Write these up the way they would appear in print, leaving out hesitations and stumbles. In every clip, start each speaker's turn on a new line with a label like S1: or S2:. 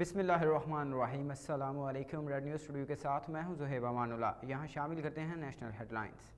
S1: बिस्मिल्लाहिर्रहमानिर्रहीम। अस्सलाम वालेकुम। रेड न्यूज़ स्टूडियो के साथ मैं हूं ज़ुहैब अमानुल्लाह। यहाँ शामिल करते हैं नेशनल हेडलाइंस।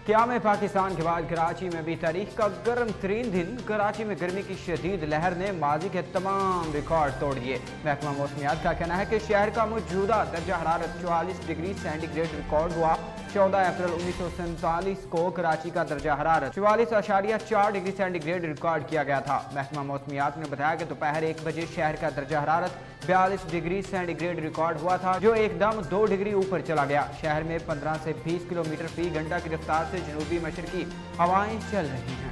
S1: क़याम पाकिस्तान के बाद कराची में भी तारीख का गर्म तरीन दिन। कराची में गर्मी की शदीद लहर ने माजी के तमाम रिकॉर्ड तोड़ दिए। महकमा मौसमियात का कहना है कि शहर का मौजूदा दर्जा हरारत 44 डिग्री सेंटीग्रेड रिकॉर्ड हुआ। 14 अप्रैल 1947 को कराची का दर्जा हरारत 44.4 डिग्री सेंटीग्रेड रिकॉर्ड किया गया था। महकमा मौसमियात ने बताया कि दोपहर 1 बजे शहर का दर्जा हरारत 42 डिग्री सेंटीग्रेड रिकॉर्ड हुआ था, जो एकदम 2 डिग्री ऊपर चला गया। शहर में 15 से 20 किलोमीटर फी घंटा की रफ्तार से जनूबी मशरकी हवाएं चल रही हैं।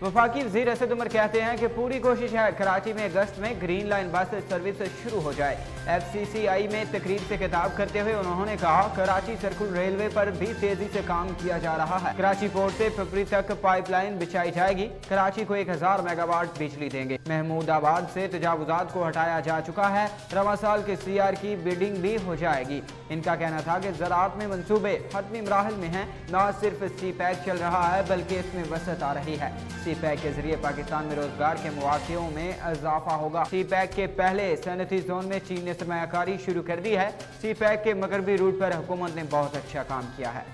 S1: वफाकी वज़ीर असद उमर कहते हैं कि पूरी कोशिश है कराची में अगस्त में ग्रीन लाइन बस सर्विस शुरू हो जाए। FCCI में तकरीर से खिताब करते हुए उन्होंने कहा, कराची सर्कुलर रेलवे पर भी तेजी से काम किया जा रहा है। कराची पोर्ट से पिपरी तक पाइपलाइन बिछाई जाएगी। कराची को 1000 मेगावाट बिजली देंगे। महमूदाबाद से तजावुजात को हटाया जा चुका है। रवां साल के CR की बिडिंग भी हो जाएगी। इनका कहना था कि ज़राअत में मंसूबे हतमी मराहल में हैं। न सिर्फ CPEC चल रहा है बल्कि इसमें वसअत आ रही है। CPEC के जरिए पाकिस्तान में रोजगार के मौक़ों में इजाफा होगा। CPEC के पहले सनती जोन में चीन ने सरमायाकारी शुरू कर दी है। CPEC के मगरबी रूट पर हुकूमत ने बहुत अच्छा काम किया है।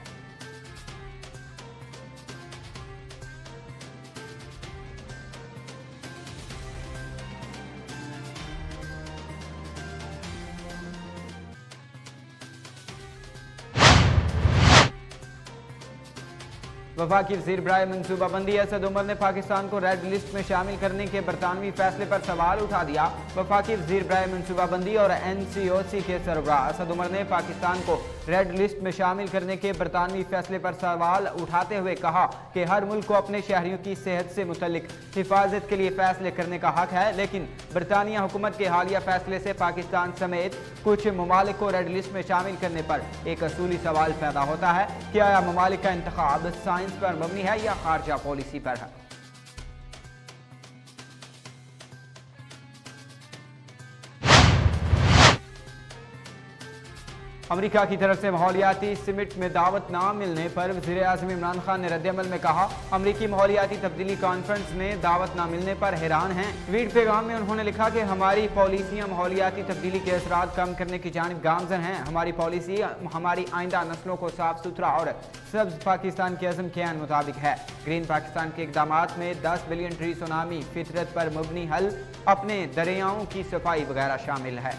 S1: वफाकी वज़ीर बराए मनसूबाबंदी असद उमर ने पाकिस्तान को रेड लिस्ट में शामिल करने के बरतानवी फैसले पर सवाल उठा दिया। वफाकी वज़ीर बराए मनसूबाबंदी और NCOC के सरबराह असद उमर ने पाकिस्तान को रेड लिस्ट में शामिल करने के बरतानवी फैसले पर सवाल उठाते हुए कहा कि हर मुल्क को अपने शहरियों की सेहत से मुतल्लिक हिफाजत के लिए फैसले करने का हक है, लेकिन बरतानिया हुकूमत के हालिया फैसले से पाकिस्तान समेत कुछ ममालिक को रेड लिस्ट में शामिल करने पर एक असूली सवाल पैदा होता है कि आया ममालिक का इंतखाब साइंस पर मबनी है या खारजा पॉलिसी पर है। अमेरिका की तरफ से माहौलियाती समिट में दावत ना मिलने पर वज़ीर आज़म इमरान खान ने रद्द-ए-अमल में कहा, अमरीकी माहौलियाती तब्दीली कॉन्फ्रेंस में दावत ना मिलने पर हैरान हैं। ट्वीट पैगाम में उन्होंने लिखा कि हमारी पॉलिसियाँ माहौलियाती तब्दीली के असरात कम करने की जानिब गामज़न हैं। हमारी पॉलिसी हमारी आइंदा नस्लों को साफ सुथरा और सब्ज़ पाकिस्तान के अज़म के आन मुताबिक है। ग्रीन पाकिस्तान के इक़दामात में 10 बिलियन ट्री सुनामी, फितरत पर मबनी हल, अपने दरियाओं की सफाई वगैरह शामिल है।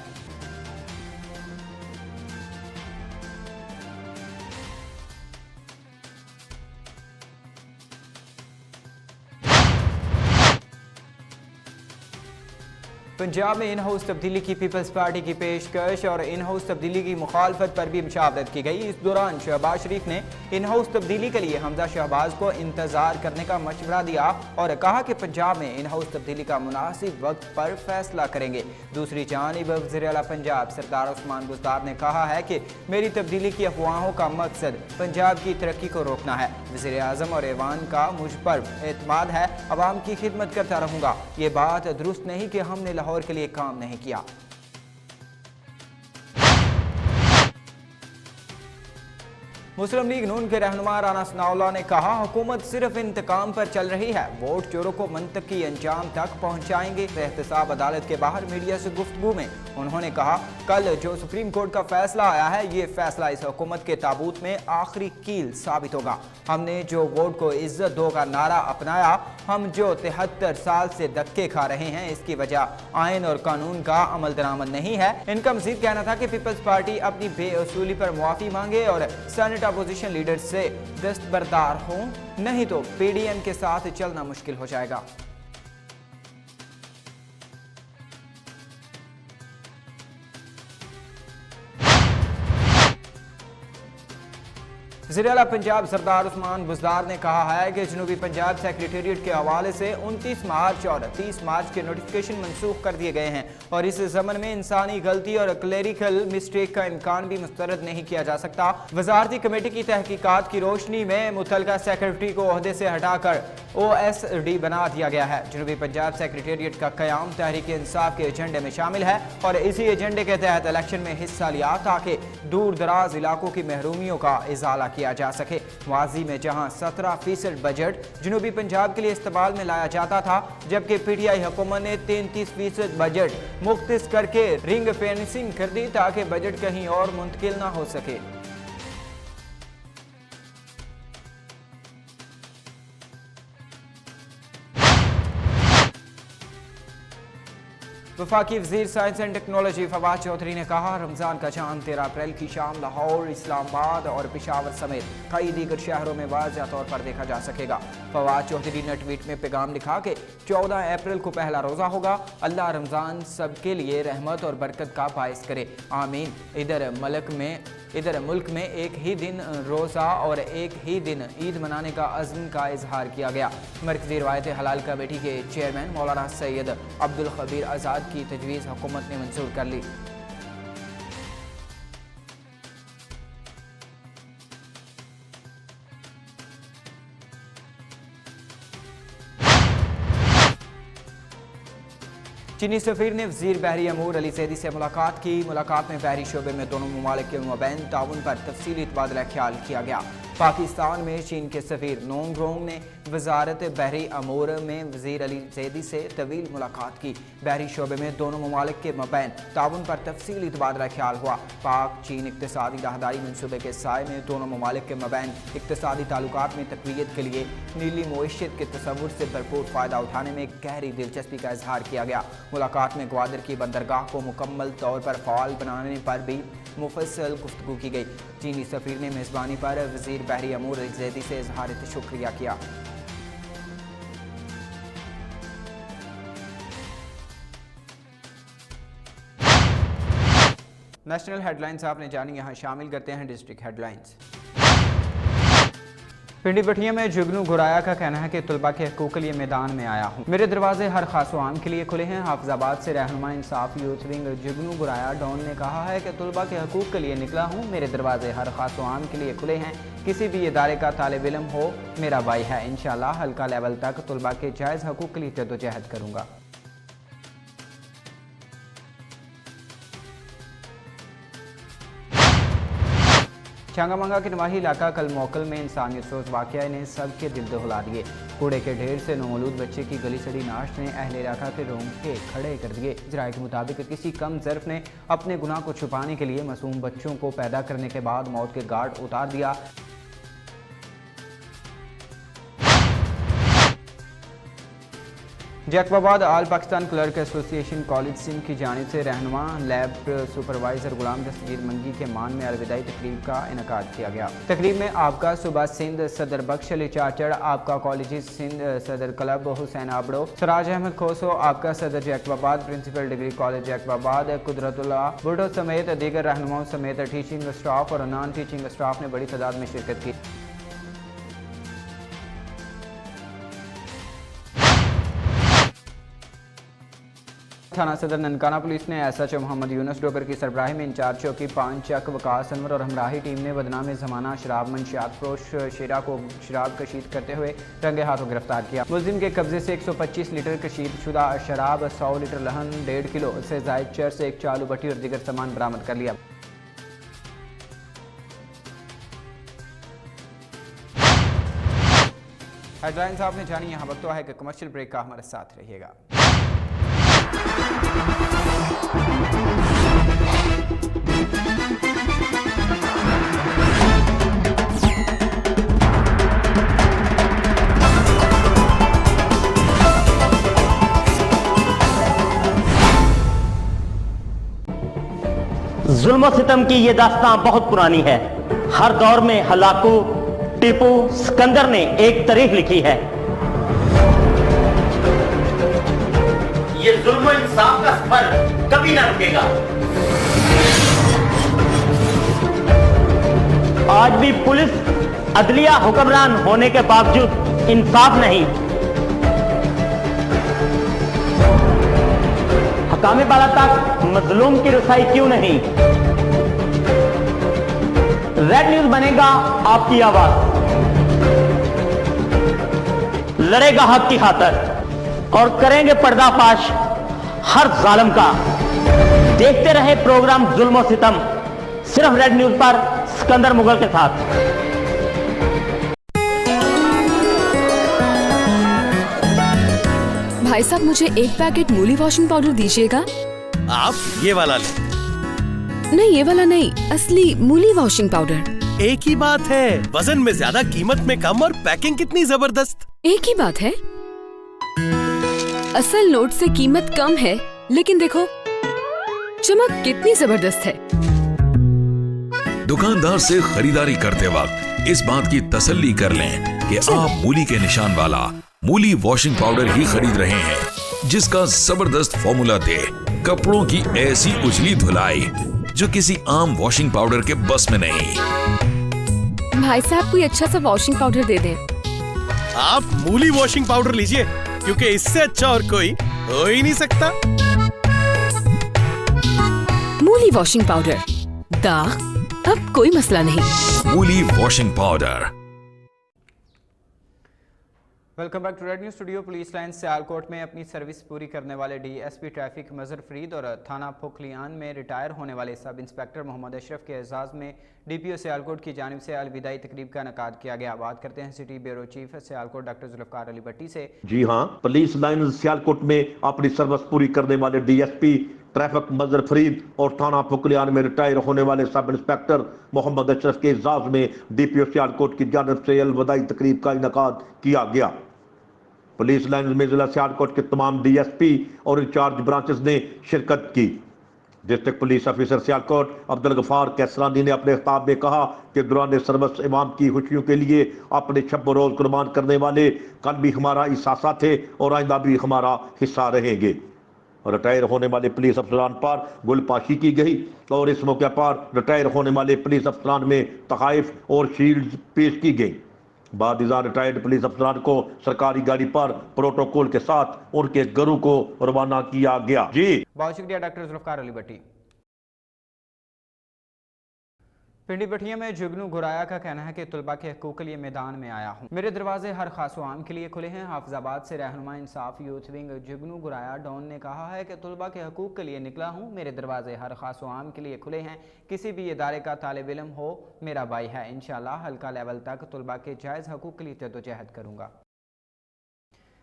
S1: पंजाब में इन हाउस तब्दीली की पीपल्स पार्टी की पेशकश और इन हाउस तब्दीली की मुखालफत पर भी मुशावरत की गई। इस दौरान शहबाज शरीफ ने इन हाउस तब्दीली के लिए हमजा शहबाज को इंतजार करने का मशवरा दिया और कहा कि पंजाब में इन हाउस तब्दीली का मुनासिब वक्त पर फैसला करेंगे। दूसरी जानिब वज़ीर आला पंजाब सरदार उस्मान बुज़दार ने कहा है कि मेरी तब्दीली की अफवाहों का मकसद पंजाब की तरक्की को रोकना है। वज़ीर आज़म और ऐवान का मुझ पर एतमाद है, अवाम की खिदमत करता रहूँगा। ये बात दुरुस्त नहीं कि हमने लाहौर के लिए काम नहीं किया। मुस्लिम लीग नून के रहनुमा राना सनाउल्लाह ने कहा, हुकूमत सिर्फ इंतकाम पर चल रही है, वोट चोरों को मंतकी अंजाम तक पहुंचाएंगे। एहतसाब अदालत के बाहर मीडिया से गुफ्तगू में उन्होंने कहा, कल जो सुप्रीम कोर्ट का फैसला आया है, ये फैसला इस हुकूमत के ताबूत में आखिरी कील साबित होगा। हमने जो वोट को इज्जत दो का नारा अपनाया, हम जो 73 साल से धक्के खा रहे हैं, इसकी वजह आइन और कानून का अमल दरामद नहीं है। इनका मजीद कहना था कि पीपल्स पार्टी अपनी बेअसूली पर मुआफी मांगे और सेनेट अपोजिशन लीडर से दस्तबरदार हों, नहीं तो PDM के साथ चलना मुश्किल हो जाएगा। वज़ीर आला पंजाब सरदार उस्मान बुज़दार ने कहा है कि जनूबी पंजाब सेक्रेटेरिएट के हवाले से 29 मार्च और 30 मार्च के नोटिफिकेशन मनसूख कर दिए गए हैं और इस ज़मन में इंसानी गलती और क्लेरिकल मिस्टेक का इम्कान भी मुस्तरद नहीं किया जा सकता। वज़ारती कमेटी की तहकीकात की रोशनी में मुतल्लिका सेक्रेटरी को ओहदे से हटाकर OSD बना दिया गया है। जनूबी पंजाब सेक्रेटेरिएट का क़याम तहरीक इंसाफ के एजेंडे में शामिल है और इसी एजेंडे के तहत इलेक्शन में हिस्सा लिया ताकि दूर दराज इलाकों की महरूमियों का इजाला किया जा सके। माजी में जहां 17% बजट जनूबी पंजाब के लिए इस्तेमाल में लाया जाता था, जबकि PTI हुकूमत ने 33% बजट मुख्तस करके रिंग फेंसिंग कर दी ताकि बजट कहीं और मुंतकिल ना हो सके। वफाकी वज़ीर science and technology Fawad Chaudhry ने कहा, रमज़ान का चांद 13 अप्रैल की शाम लाहौर, इस्लामाबाद और पेशावर समेत कई दीगर शहरों में वाज़ेह तौर पर देखा जा सकेगा। फवाद चौधरी ने ट्वीट में पैगाम लिखा कि 14 अप्रैल को पहला रोज़ा होगा। अल्लाह रमज़ान सबके लिए रहमत और बरकत का बाइस करे, आमीन। इधर मुल्क में एक ही दिन रोज़ा और एक ही दिन ईद मनाने का अज़्म का इजहार किया गया। मरकज़ी रवायत हलाल कमेटी के चेयरमैन मौलाना सैयद अब्दुल खबीर आज़ाद की तजवीज़ हुकूमत ने मंजूर कर ली। चीनी सफ़ीर ने वज़ीर बहरी अमूर अली ज़ैदी से मुलाकात की। मुलाकात में बहरी शोबे में दोनों ममालिक के माबैन ताउन पर तफसीली तबादला ख्याल किया गया। पाकिस्तान में चीन के सफ़ीर नोंग रोंग ने वजारत बहरी अमूर में वज़ीर अली ज़ैदी से तवील मुलाकात की। बहरी शोबे में दोनों ममालिक के माबैन ताउन पर तफसीली तबादला ख्याल हुआ। पाक चीन इक़्तिसादी राहदारी मनसूबे के साए में दोनों ममालिक के माबैन इक़्तिसादी ताल्लुकात में तक़वियत के लिए नीली मुईशत के तसव्वुर से भरपूर फ़ायदा उठाने में गहरी दिलचस्पी का इजहार किया गया। मुलाकात में ग्वादर की बंदरगाह को मुकम्मल तौर पर फ़ाल बनाने पर भी मुफस्सल गुफ्तगू की गई। चीनी सफ़ीर ने मेज़बानी पर वज़ीर बहरी अमूर अली ज़ैदी से इजहार शुक्रिया किया। नेशनल हेडलाइंस आपने जानी, यहाँ शामिल करते हैं डिस्ट्रिक्ट हेडलाइंस। पिंडी बठिया में जुगनू गुराया का कहना है कि तलबा के हकूक़ के लिए मैदान में आया हूँ। मेरे दरवाजे हर खास व आम के लिए खुले हैं। हाफिजाबाद से रहनुमा इंसाफ यूथ विंग जुगनू गुराया डॉन ने कहा है कि तलबा के हकूक़ के लिए निकला हूँ। मेरे दरवाजे हर खास व आम के लिए खुले हैं। किसी भी इदारे का तालिब इल्म हो, मेरा भाई है। इंशाअल्लाह हल्का लेवल तक तलबा के जायज़ हकूक़ के लिए जद्दोजहद करूँगा। छांगामंगा के नवाही इलाका कल मोकल में इंसानियत सोच वाक़या ने सबके दिल दहला दिए। कूड़े के ढेर से नौमौलूद बच्चे की गली सड़ी नाश ने अहले इलाका के रोंगटे खड़े कर दिए। जराये के मुताबिक किसी कम ज़र्फ़ ने अपने गुनाह को छुपाने के लिए मासूम बच्चों को पैदा करने के बाद मौत के घाट उतार दिया। Jacobabad all Pakistan clerk association college Sindh की जानिब से रहनुमा लैब सुपरवाइज़र गुलाम दस्तगीर मंगी के मान में अलविदाई तकरीब का इनकाद किया गया। तकरीब में आपका सूबा सिंध सदर बख्श अली चाचड़, आपका कॉलेज सिंध सदर क्लब हुसैन आबड़ो, सराज अहमद खोसो, आपका सदर Jacobabad, principal degree college Jacobabad Qudratullah Budho समेत दीगर रहनुमाओं समेत टीचिंग स्टाफ और नॉन टीचिंग स्टाफ ने बड़ी तादाद में शिरकत की। थाना सदर ननकाना पुलिस ने SHO मोहम्मद यूनुस डोगर की सरबराही में इंचार्ज चौकी 5 चक वकास अनवर और हमराही टीम ने बदनाम ज़माना शराब मंशियात फरोश शेरा को शराब कशीद करते हुए रंगे हाथों गिरफ्तार किया। मुलजिम के कब्जे से 125 लीटर कशीद शुदा शराब, 100 लीटर लहन, 1.5 किलो से जायद चर्स, एक चालू भट्टी और दीगर सामान बरामद कर लिया। हेडलाइंस आपने जानी, यहाँ वक्त है कि कमर्शियल ब्रेक का हमारे साथ रहिएगा।
S2: जुल्म सितम की ये दास्तां बहुत पुरानी है। हर दौर में हलाकू, टीपू, सिकंदर ने एक तारीख लिखी है। ये जुल्म इंसाफ का सफर कभी ना रुकेगा। आज भी पुलिस अदलिया हुक्मरान होने के बावजूद इंसाफ नहीं, हकामे बाला तक मजलूम की रसाई क्यों नहीं? रेड न्यूज बनेगा आपकी आवाज, लड़ेगा हक की खातिर और करेंगे पर्दाफाश हर जालिम का। देखते रहे प्रोग्राम जुल्म और सितम, सिर्फ रेड न्यूज पर सिकंदर मुगल के साथ।
S3: भाई साहब, मुझे एक पैकेट मूली वॉशिंग पाउडर दीजिएगा।
S4: आप ये वाला लें।
S3: नहीं, ये वाला नहीं, असली मूली वॉशिंग पाउडर।
S4: एक ही बात है, वजन में ज्यादा, कीमत में कम और पैकिंग कितनी जबरदस्त।
S3: एक ही बात है, असल नोट से कीमत कम है, लेकिन देखो चमक कितनी जबरदस्त है।
S5: दुकानदार से खरीदारी करते वक्त इस बात की तसल्ली कर लें कि आप मूली के निशान वाला मूली वॉशिंग पाउडर ही खरीद रहे हैं, जिसका जबरदस्त फॉर्मूला दे कपड़ों की ऐसी उजली धुलाई जो किसी आम वॉशिंग पाउडर के बस में नहीं।
S3: भाई साहब, कोई अच्छा सा वॉशिंग पाउडर दे दें।
S4: आप मूली वॉशिंग पाउडर लीजिए, क्योंकि इससे अच्छा और कोई हो ही नहीं सकता।
S3: मूली वॉशिंग पाउडर, दाग अब कोई मसला नहीं।
S5: मूली washing powder.
S1: Welcome back to red news studio. Police line Sialkot में अपनी सर्विस पूरी करने वाले डीएसपी ट्रैफिक मजहर फरीद और थाना पुखलियान में रिटायर होने वाले सब इंस्पेक्टर मोहम्मद अशरफ के एजाज़ में डीपीओ सियालकोट की जानिब से अलविदाई तकरीब का इनेकाद किया गया। बात करते हैं city bureau chief Sialkot doctor Zulfiqar Ali Bhatti से।
S6: जी हाँ, पुलिस लाइन सियालकोट में अपनी सर्विस पूरी करने वाले डीएसपी ट्रैफिक मजहर फरीद और थाना पुखलियान में रिटायर होने वाले सब इंस्पेक्टर मोहम्मद अशरफ के एजाज़ में डीपीओ सियालकोट की जानिब से अलविदाई तकरीब का इनेकाद किया गया। पुलिस लाइन में जिला सियालकोट के तमाम डीएसपी और इंचार्ज ब्रांचेस ने शिरकत की। District police officer Sialkot Abdul Ghaffar Kaisrani ने अपने खिताब में कहा कि दौरान सर्विस इमाम की खुशियों के लिए अपने शब रोज कुर्बान करने वाले कल भी हमारा हिस्सा थे और आइंदा भी हमारा हिस्सा रहेंगे। रिटायर होने वाले पुलिस अफसरान पर गुलपाशी की गई और इस मौके पर रिटायर होने वाले पुलिस अफसरान में तहाइफ और शील्ड पेश की गई। बाद रिटायर्ड पुलिस अफसरान को सरकारी गाड़ी पर प्रोटोकॉल के साथ उनके घरों को रवाना किया गया। जी
S1: बहुत शुक्रिया डॉक्टर जुल्फकार अली भट्टी। पिंडी बठिया में जुगनू गुराया का कहना है कि तुलबा के हकूक के लिए मैदान में आया हूँ, मेरे दरवाजे हर खास आम के लिए खुले हैं। हाफिजाबाद से रहनुमा इंसाफ यूथ विंग जुगनू गुराया डॉन ने कहा है कि तुलबा के हकूक के लिए निकला हूँ, मेरे दरवाजे हर खास आम के लिए खुले हैं। किसी भी इदारे का तालिब इल्म हो, मेरा भाई है। इंशाअल्लाह हल्का लेवल तक तुलबा के जायज़ हकूक के लिए जद्दोजहद करूँगा।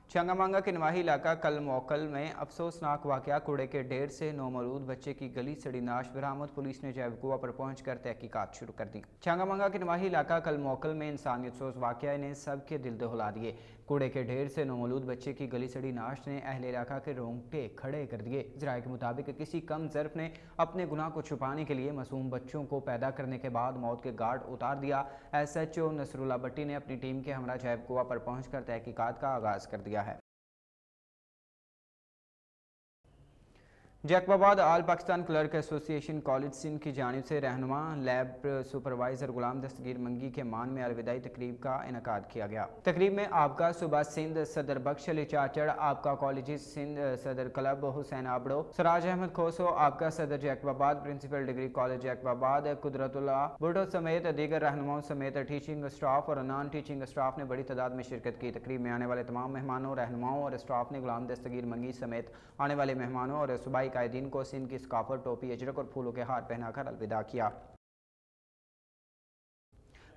S1: चंगामांगा के नवाही इलाका कल मोकल में अफसोसनाक वाकया, कूड़े के ढेर से नौमौलूद बच्चे की गली सड़ी नाश बरामद। पुलिस ने जैव कुआ पर पहुंचकर तहकीकात शुरू कर दी। चंगामांगा के नवाही इलाका कल मोकल में इंसानियत सोज वाकया ने सबके दिल दहला दिए। कूड़े के ढेर से नौमौलूद बच्चे की गली सड़ी नाश ने अहले इलाका के रोंगटे खड़े कर दिए। ज़राए के मुताबिक किसी कम ज़र्फ ने अपने गुनाह को छुपाने के लिए मासूम बच्चों को पैदा करने के बाद मौत के घाट उतार दिया। SHO नसरुल्ला भट्टी ने अपनी टीम के हमरा जैव कुआ पर पहुंचकर तहकीकात का आगाज़ कर दिया है। Jacobabad all Pakistan clerk association college Sindh की जानिब से रहनुमा लैब सुपरवाइजर गुलाम दस्तगीर मंगी के मान में अलविदाई तकरीब का इनेकाद किया गया। तकरीब में आपका सूबा सिंध सदर बख्श अली चाचड़, आपका कॉलेज सिंध सदर क्लब हुसैन आबड़ो, सराज अहमद खोसो, आपका सदर Jacobabad, principal degree college Jacobabad Qudratullah Budho समेत दीगर रहनुमाओं समेत टीचिंग स्टाफ और नॉन टीचिंग स्टाफ ने बड़ी तादाद में शिरकत की। तकरीब में आने वाले तमाम मेहमानों, रहनुमाओं और स्टाफ ने गुलाम दस्तगीर मंगी समेत आने वाले मेहमानों और सूबाई कायदीन को सिंध की स्काफर, टोपी, अजरक और फूलों के हार पहनाकर अलविदा किया।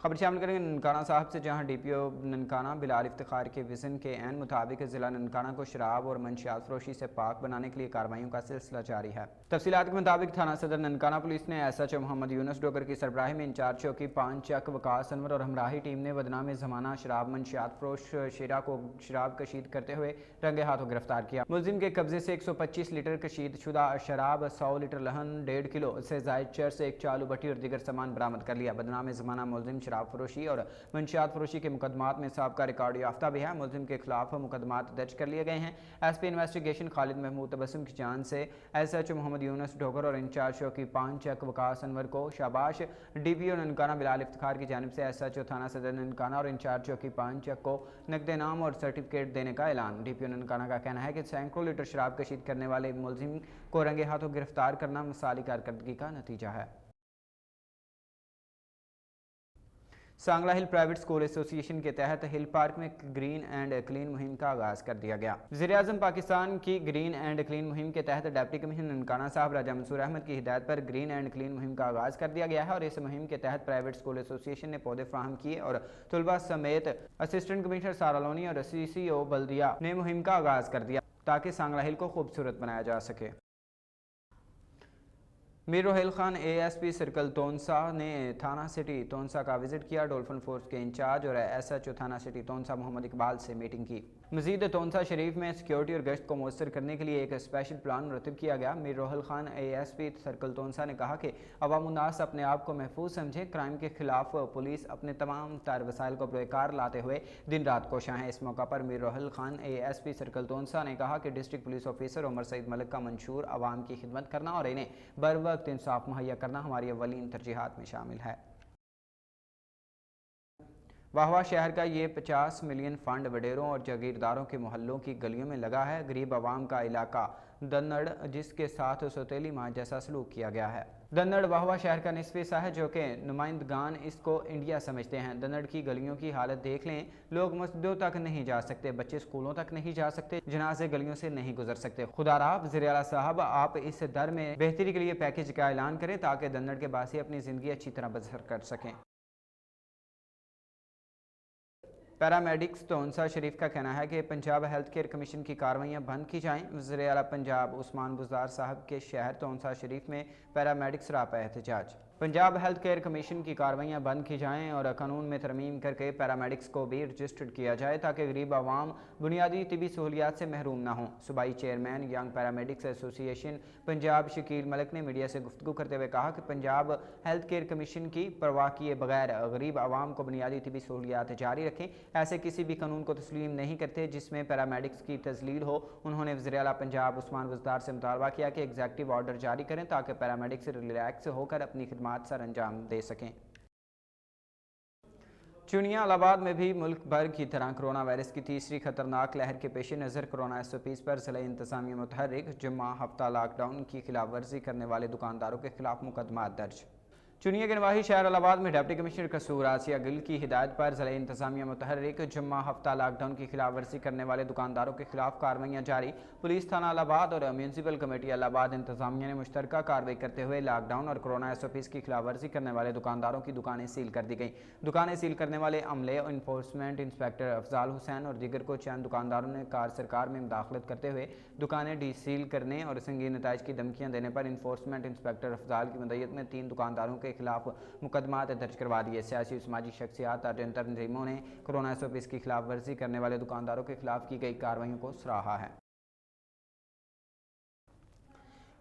S1: खबर शामिल करेंगे ननकाना साहब से, जहां डीपीओ ननकाना बिलाल इफ्तिखार के विजन के ऐन मुताबिक जिला ननकाना को शराब और मंशियात फरोशी से पाक बनाने के लिए कार्रवाइयों का सिलसिला जारी है। तफसीलात के मुताबिक थाना सदर ननकाना पुलिस ने SHO मोहम्मद यूनुस डोगर की सरबराही में इंचार्ज चौकी 5 चक वकास अनवर और हमराही टीम ने बदनाम ज़माना शराब मंशियात फरोश शेरा को शराब कशीद करते हुए रंगे हाथों गिरफ्तार किया। मुलजिम के कब्जे से 125 लीटर कशीद शुदा शराब, 100 लीटर लहन, 1.5 किलो से जायद चर्स, एक चालू भट्टी और दीगर सामान बरामद कर लिया। बदनाम ज़माना मुलजिम शराब फरोशी और मंशियात फरोशी के मुकदमात में सबका रिकॉर्ड याफ्ता भी है। मुलजिम के खिलाफ मुकदमात दर्ज कर लिए गए हैं। एसपी इन्वेस्टिगेशन खालिद महमूद तबस्सुम की जान से एसएचओ मोहम्मद यूनुस डोगर और इंचार्ज चौकी 5 चक वकास अनवर को शाबाश। डीपीओ ननकाना बिलाल इफ्तिखार की जानिब से एसएचओ थाना सदर ननकाना और इंचार्ज चौकी 5 चक को नकद इनाम और सर्टिफिकेट देने का ऐलान। डीपीओ ननकाना का कहना है कि सैकड़ों लीटर शराब कशीद करने वाले मुलजिम को रंगे हाथों गिरफ्तार करना मिसाली कारकर्दगी का नतीजा है। सांगला हिल प्राइवेट स्कूल एसोसिएशन के तहत हिल पार्क में ग्रीन एंड क्लीन मुहिम का आगाज कर दिया गया। वज़ीर-ए-आज़म पाकिस्तान की ग्रीन एंड क्लीन मुहिम के तहत डिप्टी कमिश्नर ननकाना साहब राजा मंसूर अहमद की हिदायत पर ग्रीन एंड क्लीन मुहिम का आगाज कर दिया गया है और इस मुहिम के तहत प्राइवेट स्कूल एसोसिएशन ने पौधे फ्राहम किए और तलबा समेत असिस्टेंट कमिश्नर सारा लोनी और CCO बल्दिया ने मुहिम का आगाज कर दिया ताकि सांगला हिल को खूबसूरत बनाया जा सके। मीर रोहेल खान ASP सर्कल तोनसा ने थाना सिटी तोनसा का विजिट किया। डॉल्फिन फोर्स के इंचार्ज और SHO थाना सिटी तोनसा मोहम्मद इकबाल से मीटिंग की। मजीद तोनसा शरीफ में सिक्योरिटी और गश्त को मौसर करने के लिए एक स्पेशल प्लान मुरतब किया गया। मीर रोहेल खान ASP सर्कल तोनसा ने कहा कि अवामुन्नास अपने आप को महफूज समझें। क्राइम के खिलाफ पुलिस अपने तमाम तार वसाइल को बरकार लाते हुए दिन रात कोशां है। इस मौका पर मीर रोहेल खान ASP सर्कल तोनसा ने कहा कि district police officer Umar Saeed Malik का मंशूर आवाम की खिदमत करना और इन्हें बर वक्त इंसाफ मुहैया करना हमारी अव्वलीन तरजीहात में शामिल है। वाहवा शहर का ये 50 मिलियन फंड वडेरों और जागीरदारों के मोहल्लों की गलियों में लगा है। गरीब आवाम का इलाका दन्नड़, जिसके साथ सौतेली माँ जैसा सलूक किया गया है। दन्नड़ वाहवा शहर का निसफ हिस्सा है जो कि नुमाइंदगान इसको इंडिया समझते हैं। दन्नड़ की गलियों की हालत देख लें। लोग मस्जिदों तक नहीं जा सकते, बच्चे स्कूलों तक नहीं जा सकते, जनाजे गलियों से नहीं गुजर सकते। खुदारा वज़ीर आला साहब, आप इस दर में बेहतरी के लिए पैकेज का ऐलान करें ताकि दन्नड़ के बासी अपनी ज़िंदगी अच्छी तरह बसर कर सकें। पैरामेडिक्स तोनसा शरीफ का कहना है कि पंजाब हेल्थ केयर कमीशन की कार्रवाइयाँ बंद की जाएँ। वज़ीर आला पंजाब उस्मान बुज़दार साहब के शहर तोनसा शरीफ में पैरामेडिक्स रापा एहतजाज। पंजाब हेल्थ केयर कमीशन की कार्रवाइयाँ बंद की जाएँ और कानून में तरमीम करके पैरामेडिक्स को भी रजिस्टर्ड किया जाए ताकि गरीब आवाम बुनियादी तिबी सहूलियात से महरूम ना हों। सूबाई chairman young paramedics association Punjab Shakeel Malik ने मीडिया से गुफ्तगू करते हुए कहा कि पंजाब हेल्थ केयर कमीशन की परवाह किए बगैर गरीब आवाम को बुनियादी तिबी सहूलियात जारी रखें। ऐसे किसी भी कानून को तस्लीम नहीं करते जिसमें पैरामेडिक्स की तजलील हो। उन्होंने वज़ीर आला पंजाब उस्मान बुज़दार से मुतालबा किया कि एग्जीक्यूटिव ऑर्डर जारी करें ताकि पैरामेडिक्स रिलैक्स होकर अपनी खिदमात सर अंजाम दे सकें। चुनिया इलाहाबाद में भी मुल्क भर की तरह कोरोना वायरस की तीसरी खतरनाक लहर के पेश नज़र कोरोना SOPs पर ज़िला इंतज़ामिया मुतहर्रिक। जुम्मा हफ्ता लॉकडाउन की खिलाफ वर्जी करने वाले दुकानदारों के खिलाफ मुकदमा दर्ज। चुनिया के नवाही शहर इलाहाबाद में डिप्टी कमिश्नर कसूर आसिया गिल की हिदायत पर ज़िला इंतज़ामिया मुतहर्रिक। जुम्मा हफ्ता लॉकडाउन की खिलाफ वर्जी करने वाले दुकानदारों के खिलाफ कार्रवाइयाँ जारी। पुलिस थाना इलाहाबाद और म्यूनसिपल कमेटी इलाहाबाद इंतज़ामिया ने मुश्तरका कार्रवाई करते हुए लॉकडाउन और कोरोना SOPs की खिलाफ वर्जी करने वाले दुकानदारों की दुकानें सील कर दी गई। दुकानें सील करने वाले अमले इन्फोर्समेंट इंस्पेक्टर अफजाल हुसैन और दीगर को चंद दुकानदारों ने कार सरकार में मुदाखलत करते हुए दुकानें डीसील करने और संगीन नताइज की धमकियाँ देने पर इन्फोर्समेंट इंस्पेक्टर अफजाल की मदयत में 3 दुकानदारों के खिलाफ मुकदमात दर्ज करवा दिए। सियासी समाजी शख्सियात और तंजीमों ने कोरोना SOPs की खिलाफ वर्जी करने वाले दुकानदारों के खिलाफ की गई कार्रवाइयों को सराहा है।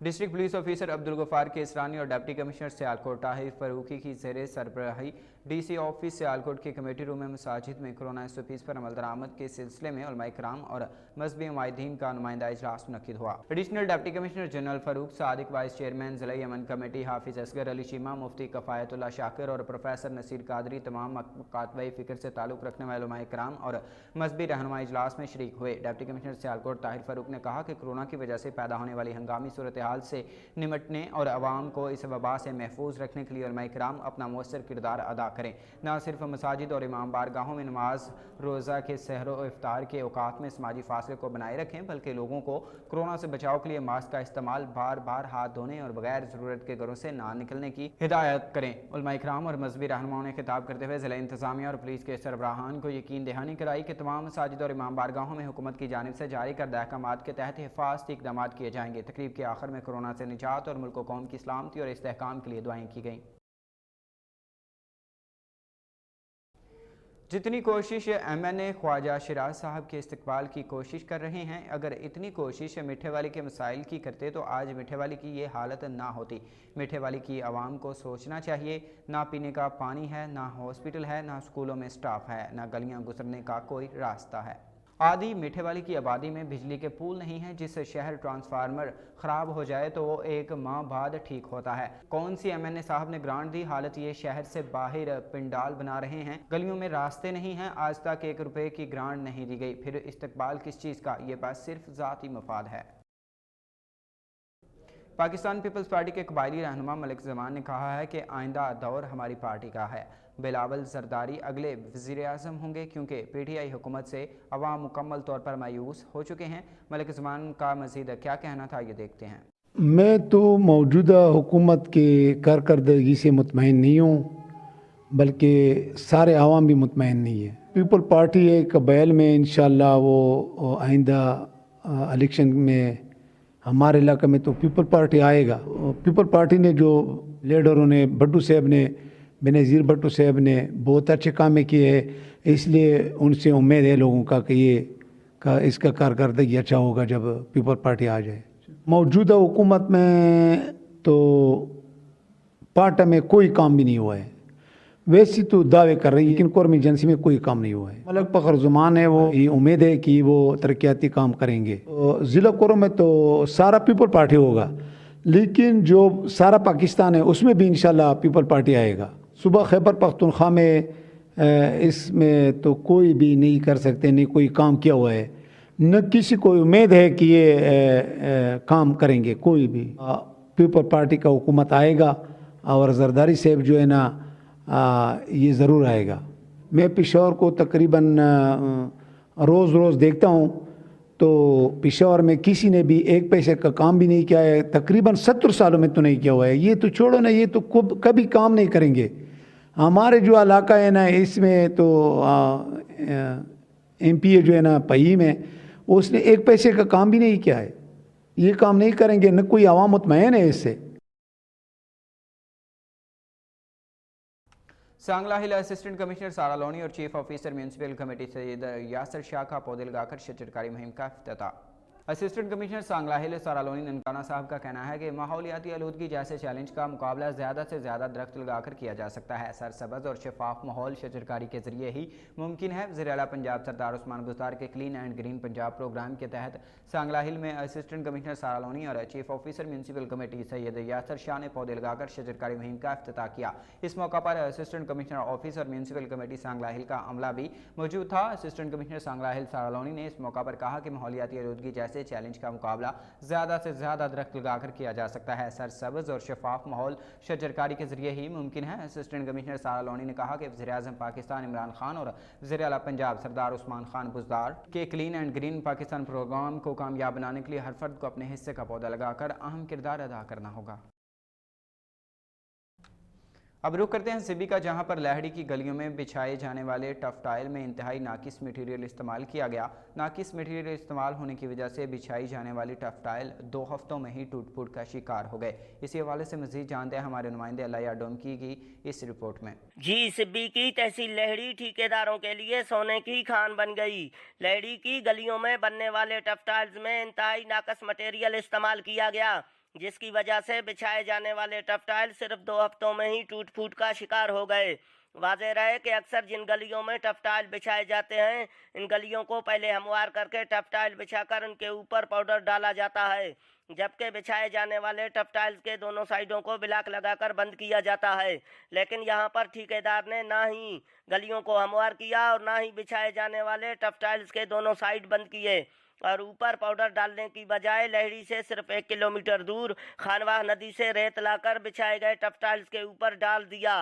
S1: District police officer Abdul Ghaffar Kaisrani और डिप्टी कमिश्नर सियालकोट ताहिर फरूकी की ज़ेरे सरबराही DC ऑफिस सियालकोट के कमेटी रूम में मसाजिद में कोरोना SOPs पर अमल दरामद के सिलसिले में उलमाए कराम और मजहबी नुमाइंदीन का नुमाइंदा इजलास मुनक्किद हुआ। Additional deputy commissioner general Farooq Sadiq, vice chairman ज़िला यमन कमेटी हाफिज असगर अली शीमा, मुफ्ती कफ़ायतुल्लाह शाकिर और प्रोफेसर नसीर कादरी तमाम मकातबे फ़िक्र से ताल्लुक़ रखने वाले उलमाए कराम और मजहबी रहनुमा इजलास में शरीक हुए। डिप्टी कमिश्नर सियालकोट ताहिर फारूक ने कहा कि कोरोना की वजह से पैदा होने वाली हंगामी सूरत हाल से निमटने और आवाम को इस वबा से महफूज रखने के लिए उलमाए कराम अपना मौसर किरदार अदा करें। न सिर्फ मसाजिद और इमाम बारगाहों में नमाज रोज़ा के सहर व इफ्तार के औकात में समाजी फासले को बनाए रखें, बल्कि लोगों को कोरोना से बचाव के लिए मास्क का इस्तेमाल, बार बार हाथ धोने और बगैर ज़रूरत के घरों से ना निकलने की हिदायत करें। उलमाए कराम और मजहबी रहनुमाओं ने खिताब करते हुए ज़िला इंतज़ामिया और पुलिस के सरबराहान को यकीन दहानी कराई कि तमाम मसाजिद और इमाम बारगाहों में हुकूमत की जानिब से जारी करदा अहकामात के तहत हिफाजती इक़दाम किए जाएंगे। तकरीब के आखिर में कोरोना से निजात और मुल्क व कौम की सलामती और इस्तेहकाम के लिए दुआएं की गईं। जितनी कोशिश MNA ख्वाजा शिराज साहब के इस्तकबाल की कोशिश कर रहे हैं, अगर इतनी कोशिश मीठे वाली के मसाइल की करते तो आज मीठे वाली की ये हालत ना होती। मीठे वाली की आवाम को सोचना चाहिए, ना पीने का पानी है, ना हॉस्पिटल है, ना स्कूलों में स्टाफ है, ना गलियां गुजरने का कोई रास्ता है। आदि मीठे वाली की आबादी में बिजली के पुल नहीं हैं। जिस शहर ट्रांसफार्मर ख़राब हो जाए तो वो एक माह बाद ठीक होता है। कौन सी MNA साहब ने ग्रांट दी? हालत ये शहर से बाहर पिंडाल बना रहे हैं, गलियों में रास्ते नहीं हैं, आज तक 1 रुपए की ग्रांट नहीं दी गई। फिर इस्तकबाल किस चीज़ का? ये बस सिर्फ ज़ाती मफाद है। पाकिस्तान पीपल्स पार्टी के कबायली रहनुमा मलिक ज़मान ने कहा है कि आइंदा दौर हमारी पार्टी का है। बिलावल जरदारी अगले वज़ीर-ए-आज़म होंगे क्योंकि PTI हुकूमत से अवाम मुकम्मल तौर पर मायूस हो चुके हैं। मलिक ज़मान का मज़ीद क्या कहना था, ये देखते हैं।
S7: मैं तो मौजूदा हुकूमत के कारकर्दगी से मुतमईन नहीं हूँ, बल्कि सारे आवाम भी मुतमईन नहीं है। पीपल पार्टी एक बैल में इंशाअल्लाह वो आइंदा इलेक्शन में हमारे इलाके में तो पीपल पार्टी आएगा। पीपल पार्टी ने जो लीडरों ने भट्टू साहब ने, बेनज़ीर भट्टू साहब ने बहुत अच्छे काम किए हैं, इसलिए उनसे उम्मीद है लोगों का कि इसका कारकर्दगी अच्छा होगा जब पीपल पार्टी आ जाए। मौजूदा हुकूमत में तो पार्टी में कोई काम भी नहीं हुआ है। वैसे तो दावे कर रही है लेकिन कौमी एजेंसी में कोई काम नहीं हुआ है। मलिक फ़खर ज़मान है, वो ये उम्मीद है कि वो तरक्याती काम करेंगे। ज़िला कोरो में तो सारा पीपल पार्टी होगा, लेकिन जो सारा पाकिस्तान है उसमें भी इंशाल्लाह पीपल पार्टी आएगा। सुबह खैबर पख्तूनख्वा में इसमें तो कोई भी नहीं कर सकते, नहीं कोई काम किया हुआ है, न किसी को उम्मीद है कि ये काम करेंगे। कोई भी पीपल पार्टी का हुकूमत आएगा और जरदारी साहब जो है ना ये ज़रूर आएगा। मैं पेशावर को तकरीबन रोज़ देखता हूँ, तो पेशावर में किसी ने भी 1 पैसे का काम भी नहीं किया है, तकरीबन 70 सालों में तो नहीं किया हुआ है। ये तो छोड़ो ना, ये तो कभी काम नहीं करेंगे। हमारे जो इलाका है ना, इसमें तो MPA जो है ना पही में, उसने 1 पैसे का काम भी नहीं किया है। ये काम नहीं करेंगे, न कोई आवाम मुतमईन है इससे।
S1: सांगला हिल असिस्टेंट कमिश्नर सारा लोनी और chief officer municipal committee Syed Yasir Shah का पौधे लगाकर शजरकारी मुहिम का इफ्तिताह। Assistant commissioner Sangla hill Sara Loni Nankana साहब का कहना है कि माहौलियाती आलूदगी जैसे चैलेंज का मुकाबला ज़्यादा से ज़्यादा दरख्त लगाकर किया जा सकता है। सरसब्ज़ और शफाफ माहौल शजरकारी के जरिए ही मुमकिन है। वज़ीर आला पंजाब सरदार उस्मान बुज़दार के clean and green Punjab programme के तहत सांगला हिल में असिस्टेंट कमिश्नर सारा लोनी और chief officer municipal committee Syed Yasir Shah ने पौधे लगाकर शजरकारी मुहिम का इफ्तिताह किया। इस मौका पर असिस्टेंट कमिश्नर ऑफिस और म्यूनसिपल कमेटी सांगला हिल का अमला भी मौजूद था। Assistant commissioner Sangla hill Sara Loni ने इस मौका पर कहा कि माहौलियाती आलूदगी जैसे चैलेंज का मुकाबला ज़्यादा से ज़्यादा दरख्त लगाकर किया जा सकता है। सरसब्ज़ और शफाफ माहौल शजरकारी के जरिए ही मुमकिन है। असिस्टेंट कमिश्नर सारा लोनी ने कहा कि वज़ीर-ए-आज़म पाकिस्तान इमरान खान और वज़ीर आला पंजाब सरदार उस्मान खान बुज़दार के clean and green Pakistan program को कामयाब बनाने के लिए हर फर्द को अपने हिस्से का पौधा लगाकर अहम किरदार अदा करना होगा। अब रुख करते हैं सिबी का, जहां पर लहड़ी की गलियों में बिछाए जाने वाले टफ टाइल में इंतहाई नाकिस मटीरियल इस्तेमाल किया गया। नाकिस मटीरियल इस्तेमाल होने की वजह से बिछाई जाने वाली टफ टाइल 2 हफ्तों में ही टूट फूट का शिकार हो गए। इसी हवाले से मजीद जानते हैं हमारे नुमाइंदे अलाया डोमकी की इस रिपोर्ट में।
S8: जी, सिब्बी की तहसील लहड़ी ठेकेदारों के लिए सोने की खान बन गई। लहड़ी की गलियों में बनने वाले टफ टाइल्स में इंतहाई नाकस मटेरियल इस्तेमाल किया गया, जिसकी वजह से बिछाए जाने वाले टफ टाइल सिर्फ 2 हफ्तों में ही टूट फूट का शिकार हो गए। वाज़ेह रहे कि अक्सर जिन गलियों में टफ टाइल बिछाए जाते हैं, इन गलियों को पहले हमवार करके टफ टाइल बिछाकर उनके ऊपर पाउडर डाला जाता है, जबकि बिछाए जाने वाले टफ टाइल्स के दोनों साइडों को ब्लॉक लगाकर बंद किया जाता है। लेकिन यहाँ पर ठेकेदार ने ना ही गलियों को हमवार किया और ना ही बिछाए जाने वाले टफ टाइल्स के दोनों साइड बंद किए, और ऊपर पाउडर डालने की बजाय लहड़ी से सिर्फ 1 किलोमीटर दूर खानवाह नदी से रेत लाकर बिछाए गए टफ टाइल्स के ऊपर डाल दिया।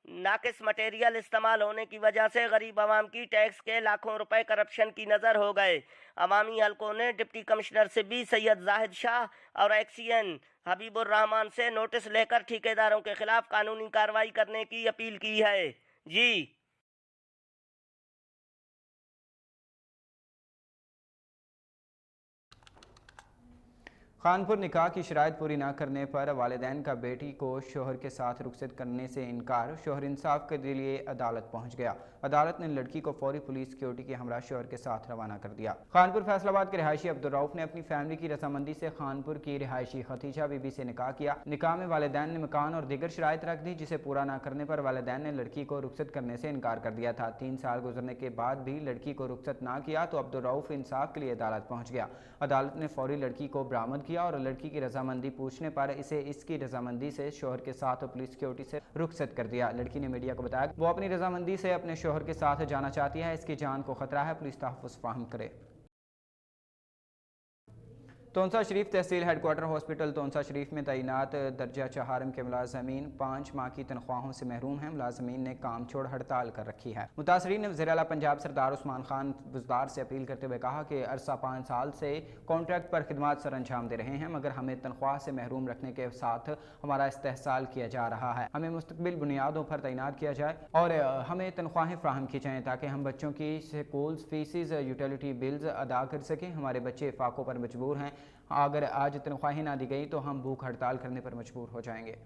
S8: नाकिस मटेरियल इस्तेमाल होने की वजह से गरीब आवाम की टैक्स के लाखों रुपए करप्शन की नज़र हो गए। अवामी हलकों ने डिप्टी कमिश्नर सिब्बी सैयद जाहिद शाह और एक्सीएन हबीबुर रहमान से नोटिस लेकर ठेकेदारों के खिलाफ कानूनी कार्रवाई करने की अपील की है। जी
S1: खानपुर निकाह की शराइत पूरी न करने पर वालिदैन का बेटी को शोहर के साथ रुखसत करने से इनकार। शोहर इंसाफ के लिए अदालत पहुंच गया। अदालत ने लड़की को फौरी पुलिस सिक्योरिटी के हमरा शोहर के साथ रवाना कर दिया। खानपुर फैसलाबाद के रिहायशी अब्दुल रऊफ ने अपनी फैमिली की रजामंदी से खानपुर की रिहायशी खतीजा बीबी से निकाह किया। निकाह में वालिदैन ने मकान और दीगर शराइत रख दी, जिसे पूरा न करने पर वालिदैन ने लड़की को रुखसत करने से इनकार कर दिया था। 3 साल गुजरने के बाद भी लड़की को रुखसत ना किया तो अब्दुल रऊफ इंसाफ के लिए अदालत पहुंच गया। अदालत ने फौरी लड़की को बरामद किया और लड़की की रजामंदी पूछने पर इसे इसकी रजामंदी से शोहर के साथ पुलिस सिक्योरिटी से रुखसत कर दिया। लड़की ने मीडिया को बताया वो अपनी रजामंदी से अपने शोहर के साथ जाना चाहती है, इसकी जान को खतरा है, पुलिस तहफ़्फ़ुज़ फराहम करे। तोंसा शरीफ तहसील हेडक्वार्टर हॉस्पिटल तोंसा शरीफ में तैनात दर्जा चहारम के मुलाजमीन 5 माह की तनख्वाहों से महरूम हैं। मुलाजमीन ने काम छोड़ हड़ताल कर रखी है। मुतासरीन ने वज़ीर आला पंजाब सरदार उस्मान खान बुज़दार से अपील करते हुए कहा कि अरसा 5 साल से कॉन्ट्रैक्ट पर खिदमत सर अंजाम दे रहे हैं, मगर हमें तनख्वाह से महरूम रखने के साथ हमारा इस्तेहसाल किया जा रहा है। हमें मुस्तक़बिल बुनियादों पर तैनात किया जाए और हमें तनख्वाहें फ्राहम की जाएँ ताकि हम बच्चों की स्कूल्स फीसिस यूटिलिटी बिल्स अदा कर सकें। हमारे बच्चे फाकों पर मजबूर हैं। अगर आज तनख्वाहें ना दी गई तो हम भूख हड़ताल करने पर मजबूर हो जाएंगे।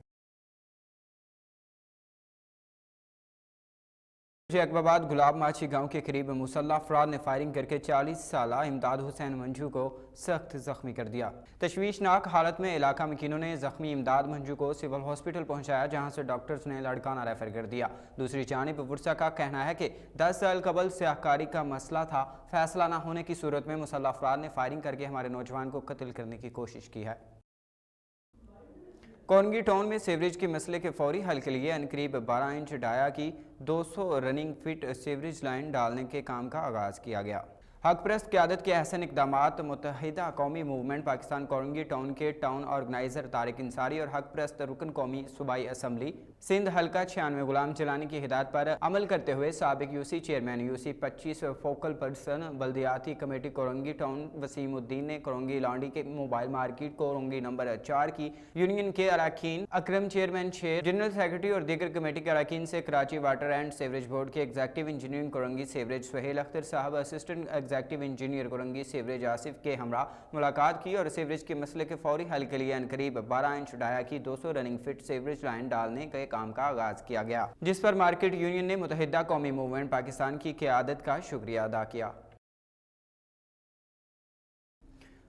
S1: अकबाबाद गुलाब माछी गांव के करीब मुसल्लह अफराद ने फायरिंग करके 40 साला इमदाद हुसैन मंजू को सख्त जख्मी कर दिया। तशवीशनाक हालत में इलाका मकीनों ने जख्मी इमदाद मंजू को सिविल हॉस्पिटल पहुंचाया, जहां से डॉक्टर्स ने लड़काना रेफर कर दिया। दूसरी जानिब वर्षा का कहना है कि 10 साल कबल स्याहकारी का मसला था। फैसला न होने की सूरत में मुसल्लह अफराद ने फायरिंग करके हमारे नौजवान को कत्ल करने की कोशिश की है। कोरंगी टाउन में सीवरेज के मसले के फौरी हल के लिए करीब 12 इंच डाया की 200 रनिंग फिट सीवरेज लाइन डालने के काम का आगाज़ किया गया। हक परस्त क़यादत के अहसन इक़दामात मुत्तहिदा कौमी मूवमेंट पाकिस्तान कोरंगी टाउन के टाउन ऑर्गेनाइज़र तारिक इंसारी और हक परस्त रुकन कौमी सूबाई असम्बली सिंध हल्का 96 गुलाम जलानी की हिदायत पर अमल करते हुए साबिक UC chairman UC 25 focal person बल्दियाती कमेटी कोरंगी टाउन वसीमुद्दीन ने कोरंगी लॉन्डी के मोबाइल मार्केट कोरंगी नंबर 4 की यूनियन के अरकान अकरम चेयरमैन 6 जनरल सेक्रेटरी और दीगर कमेटी के अरकान से Karachi water and sewerage board के executive engineer Korangi sewerage Suhail Akhtar साहब, assistant executive engineer Korangi sewerage Asif के हमरा मुलाकात की और सीवरेज के मसले के फौरी हल के लिए करीब 12 इंच डाया की 200 रनिंग फिट सीवरेज लाइन डालने के काम का आगाज किया गया, जिस पर मार्केट यूनियन ने मुत्तहिदा कौमी मूवमेंट पाकिस्तान की क़यादत का शुक्रिया अदा किया।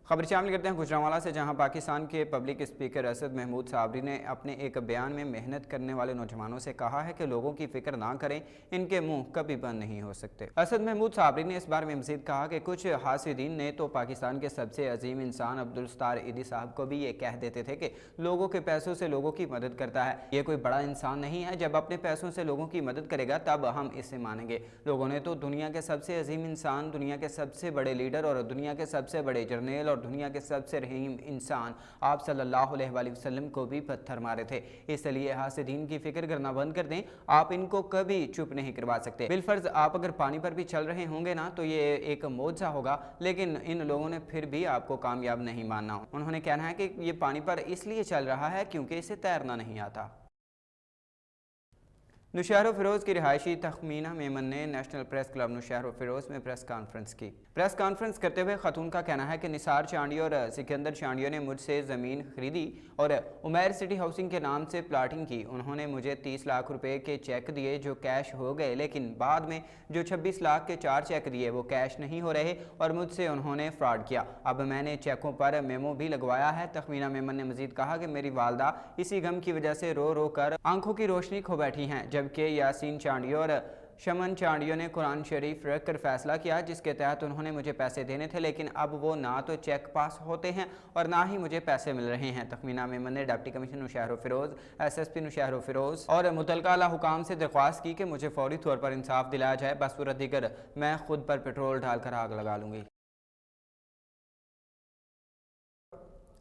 S1: खबर शामिल करते हैं गुजरांवाला से, जहां पाकिस्तान के पब्लिक स्पीकर असद महमूद साबरी ने अपने एक बयान में मेहनत करने वाले नौजवानों से कहा है कि लोगों की फिक्र ना करें, इनके मुंह कभी बंद नहीं हो सकते। असद महमूद साबरी ने इस बारे में मज़ीद कहा कि कुछ हासिदीन ने तो पाकिस्तान के सबसे अजीम इंसान अब्दुल सत्तार ईदी साहब को भी ये कह देते थे कि लोगों के पैसों से लोगों की मदद करता है, ये कोई बड़ा इंसान नहीं है, जब अपने पैसों से लोगों की मदद करेगा तब हम इसे मानेंगे। लोगों ने तो दुनिया के सबसे अजीम इंसान, दुनिया के सबसे बड़े लीडर और दुनिया के सबसे बड़े जर्नल और दुनिया के सबसे रहीम इंसान आप सल्लल्लाहु अलैहि वसल्लम को भी पत्थर मारे थे। इसलिए हासिदीन की फिक्र करना बंद कर दें, आप इनको कभी चुप नहीं करवा सकते। बिलफर्ज आप अगर पानी पर भी चल रहे होंगे ना तो ये एक मौजज़ा होगा, लेकिन इन लोगों ने फिर भी आपको कामयाब नहीं मानना। उन्होंने कहना है कि ये पानी पर इसलिए चल रहा है क्योंकि इसे तैरना नहीं आता। नौशहर फिरोज की रिहायशी तखमीना मेमन ने national press club Naushahro Feroze में प्रेस कॉन्फ्रेंस की। प्रेस कॉन्फ्रेंस करते हुए खातून का कहना है कि निसार चांडियो और सिकंदर चांडियो ने मुझसे ज़मीन खरीदी और उमैर सिटी हाउसिंग के नाम से प्लाटिंग की। उन्होंने मुझे 30 लाख रुपए के चेक दिए जो कैश हो गए, लेकिन बाद में जो 26 लाख के 4 चेक दिए वो कैश नहीं हो रहे और मुझसे उन्होंने फ्रॉड किया। अब मैंने चेकों पर मेमो भी लगवाया है। तखमीना मेमन ने मजीद कहा कि मेरी वालदा इसी गम की वजह से रो रो कर आंखों की रोशनी खो बैठी हैं, जबकि यासीन चांडियो और शमन चांडियो ने कुरान शरीफ रख कर फैसला किया जिसके तहत उन्होंने मुझे पैसे देने थे, लेकिन अब वो ना तो चेक पास होते हैं और ना ही मुझे पैसे मिल रहे हैं। तखमीना मेमन ने deputy commissioner Naushahro Feroze, SSP Naushahro Feroze और मुतलका आला हुकाम से दरख्वास्त की कि मुझे फौरी तौर पर इंसाफ दिलाया जाए, बसूरत दीगर मैं खुद पर पेट्रोल डालकर आग लगा लूँगी।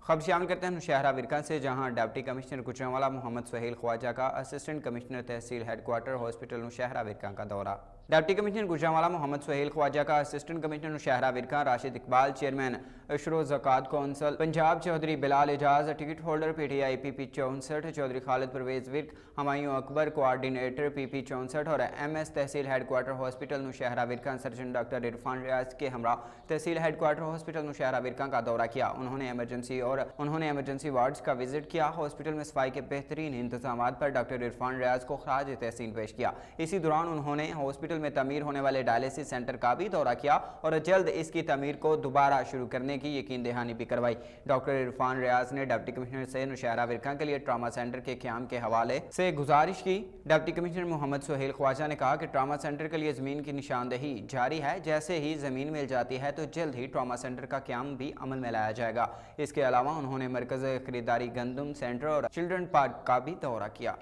S1: खबर शामिल करते हैं नौशहरा विरका से, जहां डिप्टी कमिश्नर गुजरांवाला मोहम्मद सुहेल ख्वाजा का असिस्टेंट कमिश्नर तहसील हेडक्वार्टर हॉस्पिटल नौशहरा विरका का दौरा। डिप्टी कमिश्नर गुजरांवाला मोहम्मद सुहेल ख्वाजा का assistant commissioner Nowshera Virkan Rashid Iqbal, chairman अशरो ज़कात council Punjab Chaudhry Bilal Ejaz, ticket holder PTI PP 64 Chaudhry Khalid Parvez Virk, Humayun Akbar coordinator PP 64 और MS तहसील headquarter hospital Nowshera Virkan surgeon doctor Irfan Riaz के हमरा तहसील हेडक्वार्टर हॉस्पिटल नौशहरा विरका का दौरा किया। उन्होंने एमरजेंसी और और उन्होंने एमरजेंसी वार्ड्स का विजिट किया। हॉस्पिटल में सफाई के बेहतरीन इंतजाम पर डॉक्टर इरफान रियाज को खराज तहसीन पेश किया। इसी दौरान उन्होंने हॉस्पिटल में तमीर होने वाले डायलिसिस सेंटर का भी दौरा किया और जल्द इसकी तमीर को दोबारा शुरू करने की यकीन दहानी भी करवाई। डॉक्टर इरफान रियाज ने डिप्टी कमिश्नर से नौशहरा विरका के लिए ट्रामा सेंटर के क़याम के हवाले से गुजारिश की। डिप्टी कमिश्नर मोहम्मद सुहेल ख्वाजा ने कहा कि ट्रामा सेंटर के लिए ज़मीन की निशानदेही जारी है। जैसे ही ज़मीन मिल जाती है तो जल्द ही ट्रामा सेंटर का क़याम भी अमल में लाया जाएगा। इसके अलावा उन्होंने मरकज़ खरीदारी गंदम सेंटर और चिल्ड्रन पार्क का भी दौरा किया।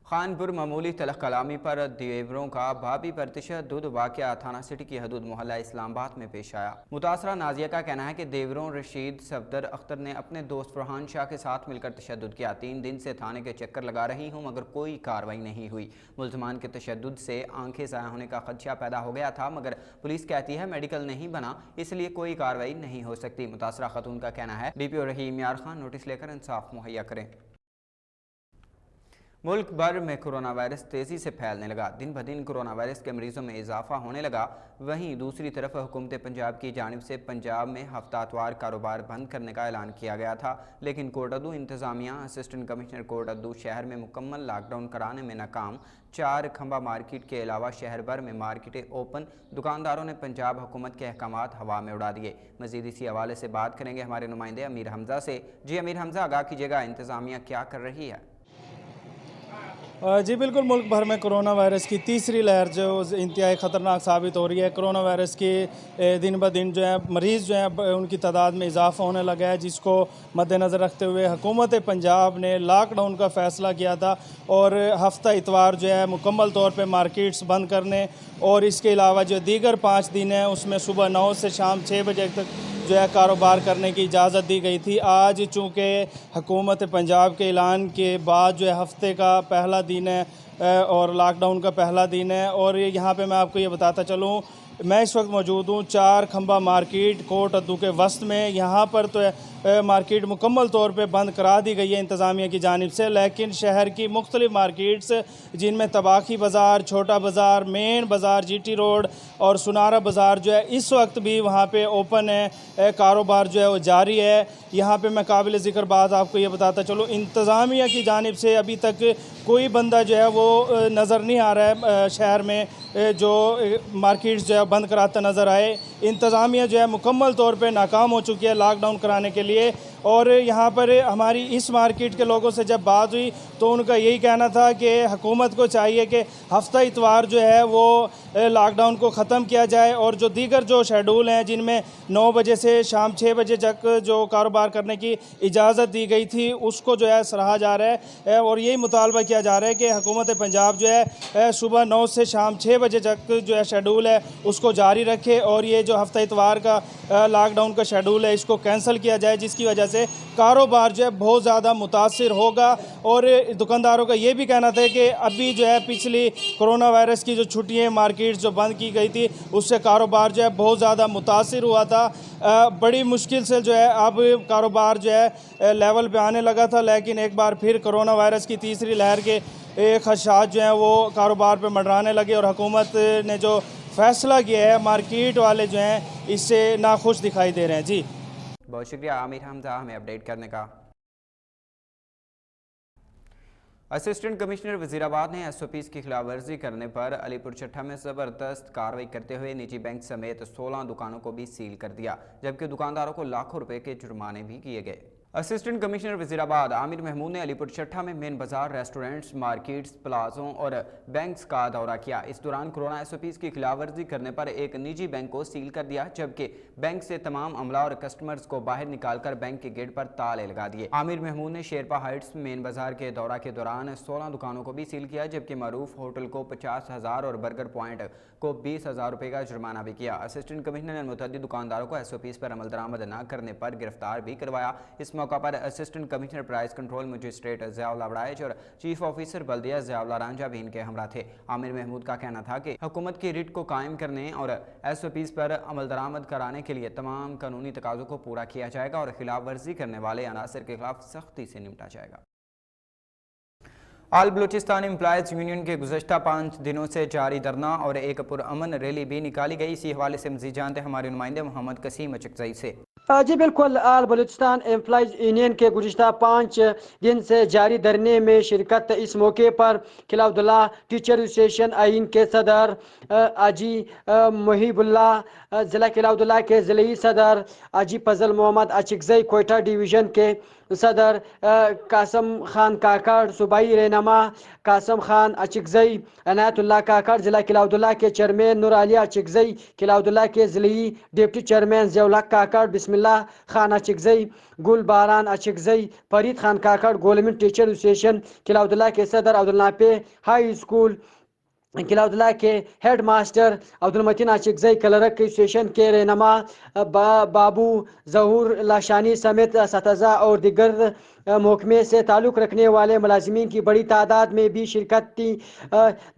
S1: खानपुर मामूली तलख कलामी पर देवरों का भाभी पर तशद्दुद वाक़या थाना सिटी की हदूद मोहल्ला इस्लामाबाद में पेश आया। मुतासरा नाजिया का कहना है कि देवरों रशीद सफदर अख्तर ने अपने दोस्त फरहान शाह के साथ मिलकर तशद्दुद किया। 3 दिन से थाने के चक्कर लगा रही हूँ मगर कोई कार्रवाई नहीं हुई। मुल्ज़मान के तशद्दुद से आंखें ज़ाया होने का खदशा पैदा हो गया था मगर पुलिस कहती है मेडिकल नहीं बना इसलिए कोई कार्रवाई नहीं हो सकती। मुतासरा खतून का कहना है DPO रहीम यार खान नोटिस लेकर इंसाफ मुहैया करें। मुल्क भर में कोरोना वायरस तेज़ी से फैलने लगा। दिन ब दिन कोरोना वायरस के मरीजों में इजाफा होने लगा। वहीं दूसरी तरफ हुकूमत पंजाब की जानिब से पंजाब में हफ्तावार कारोबार बंद करने का ऐलान किया गया था, लेकिन कोटअदू इंतज़ामिया असिस्टेंट कमिश्नर कोटअदू शहर में मुकम्मल लॉकडाउन कराने में नाकाम। 4 खंबा मार्केट के अलावा शहर भर में मार्केटें ओपन। दुकानदारों ने पंजाब हुकूमत के अहकामात हवा में उड़ा दिए। मज़ीद इसी हवाले से बात करेंगे हमारे नुमाइंदे अमीर हमज़ा से। जी अमीर हमज़ा, आगाह कीजिएगा, इंतज़ामिया क्या कर रही है?
S9: जी बिल्कुल, मुल्क भर में कोरोना वायरस की तीसरी लहर जो इंतहाई ख़तरनाक साबित हो रही है। कोरोना वायरस के दिन ब दिन जो है मरीज़ जो है उनकी तादाद में इजाफ़ा होने लगा है, जिसको मद्देनज़र रखते हुए हुकूमत पंजाब ने लॉकडाउन का फ़ैसला किया था और हफ्ता इतवार जो है मुकम्मल तौर पे मार्केट्स बंद करने और इसके अलावा जो दीगर 5 दिन हैं उसमें सुबह 9 से शाम 6 बजे तक जो है कारोबार करने की इजाज़त दी गई थी। आज चूँकि हुकूमत पंजाब के ऐलान के बाद जो है हफ्ते का पहला दिन है और लॉकडाउन का पहला दिन है और यहाँ पे मैं आपको ये बताता चलूँ, मैं इस वक्त मौजूद हूँ 4 खंबा मार्केट कोटअदू के वस्त में। यहाँ पर तो मार्केट मुकम्मल तौर पे बंद करा दी गई है इंतज़ामिया की जानिब से, लेकिन शहर की मुख्तलिफ मार्केट्स जिनमें तबाखी बाज़ार, छोटा बाज़ार, मेन बाज़ार, GT रोड और सुनारा बाज़ार जो है इस वक्त भी वहाँ पे ओपन है, कारोबार जो है वो जारी है। यहाँ पे मैं काबिल ज़िक्र बात आपको ये बताता चलूँ, इंतज़ामिया की जानिब से अभी तक कोई बंदा जो है वो नज़र नहीं आ रहा है शहर में जो मार्केट्स जो है बंद कराता नज़र आए। इंतज़ामिया जो है मुकम्मल तौर पे नाकाम हो चुकी है लॉकडाउन कराने के लिए। और यहाँ पर हमारी इस मार्केट के लोगों से जब बात हुई तो उनका यही कहना था कि हुकूमत को चाहिए कि हफ्ता इतवार जो है वो लॉकडाउन को ख़त्म किया जाए और जो दीगर जो शेड्यूल हैं जिनमें 9 बजे से शाम 6 बजे तक जो कारोबार करने की इजाज़त दी गई थी उसको जो है सराहा जा रहा है और यही मुतालबा किया जा रहा है कि हुकूमत पंजाब जो है सुबह 9 से शाम 6 बजे तक जो है शेड्यूल है उसको जारी रखे और ये जो हफ्ता इतवार का लॉकडाउन का शेड्यूल है इसको कैंसिल किया जाए, जिसकी वजह से कारोबार जो है बहुत ज़्यादा मुतासिर होगा। और दुकानदारों का ये भी कहना था कि अभी जो है पिछली कोरोना वायरस की जो छुट्टियाँ मार्केट्स जो बंद की गई थी उससे कारोबार जो है बहुत ज़्यादा मुतासिर हुआ था। बड़ी मुश्किल से जो है अब कारोबार जो है लेवल पे आने लगा था, लेकिन एक बार फिर कोरोना वायरस की तीसरी लहर के खदशात जो हैं वो कारोबार पे मंडराने लगे और हुकूमत ने जो फैसला किया है मार्केट वाले जो हैं इससे नाखुश दिखाई दे रहे हैं। जी
S1: बहुत शुक्रिया आमिर हमजा हमें अपडेट करने का। असिस्टेंट कमिश्नर वजीराबाद ने SOPs की खिलाफ वर्जी करने पर अलीपुर चट्ठा में ज़बरदस्त कार्रवाई करते हुए निजी बैंक समेत 16 दुकानों को भी सील कर दिया, जबकि दुकानदारों को लाखों रुपए के जुर्माने भी किए गए। असिस्टेंट कमिश्नर वजीराबाद आमिर महमूद ने अलीपुर चट्ठा में मेन बाजार, रेस्टोरेंट्स, मार्केट्स, प्लाजों और बैंक्स का दौरा किया। इस दौरान कोरोना SOPs की खिलाफवर्जी करने पर एक निजी बैंक को सील कर दिया, जबकि बैंक से तमाम अमला और कस्टमर्स को बाहर निकालकर बैंक के गेट पर ताले लगा दिए। आमिर महमूद ने शेरपा हाइट्स मेन बाजार के दौरा के दौरान 16 दुकानों को भी सील किया, जबकि मरूफ होटल को 50,000 और बर्गर पॉइंट को 20,000 रुपये का जुर्माना भी किया। असिस्टेंट कमिश्नर ने मुतअद्दिद दुकानदारों को SOPs पर अमल दरामद न करने पर गिरफ्तार भी करवाया। इस मौका पर assistant commissioner price control magistrate Ziaullah Baraich और चीफ ऑफिसर बल्दिया ज़ियाउल्लाह रांझा भी इनके हमरा थे। आमिर महमूद का कहना था कि हुकूमत की रिट को कायम करने और SOPs पर अमल दरामद कराने के लिए तमाम कानूनी तकाज़ों को पूरा किया जाएगा और खिलाफ वर्जी करने वाले अनासर के खिलाफ सख्ती से निपटा जाएगा। आल बलूचिस्तान एम्प्लॉयज़ यूनियन के गुज़श्ता 5 दिनों से जारी धरना और एक पुरअमन रैली भी निकाली गई। इसी हवाले से मज़ीद जानते हैं हमारे नुमाइंदे मोहम्मद कसीम अचकज़ई से।
S10: जी बिल्कुल, आल बलूचिस्तान एम्प्लॉयज़ यूनियन के गुज़श्ता 5 दिन से जारी धरने में शिरकत। इस मौके पर खिलाउद्दौला टीचर एसोसिएशन आइन के सदर आजी मुहिबुल्ला, ज़िला खिलाउद्दौला के ज़िली सदर आजी फजल मोहम्मद अचकज़ई, कोयटा डिवीज़न के सदर कासम खान काकड़, सूबाई रहनमा कासम खान अचकज़ई, अनायतुल्लाह काकड़, ज़िला खिलाउद्दौला के चेयरमैन नूर आलिया अचकज़ई, खिलाउद्दौला के ज़िली डिप्टी चेयरमैन ज़ियाउल हक काकड़, बिस्मिल्लाह Khan Achakzai, Gul Baran Achakzai, Farid Khan Kakar, government teacher association Khilauddaula के सदर अब्दुल नाफे हाई स्कूल खिलाउद्दौला के head master Abdul Mateen Achakzai, clerk association के रहनमा बाबू जहूर लाशानी समेत सतज़ा और दिगर महकमे से ताल्लुक़ रखने वाले मुलाजिमीन की बड़ी तादाद में भी शिरकत थी।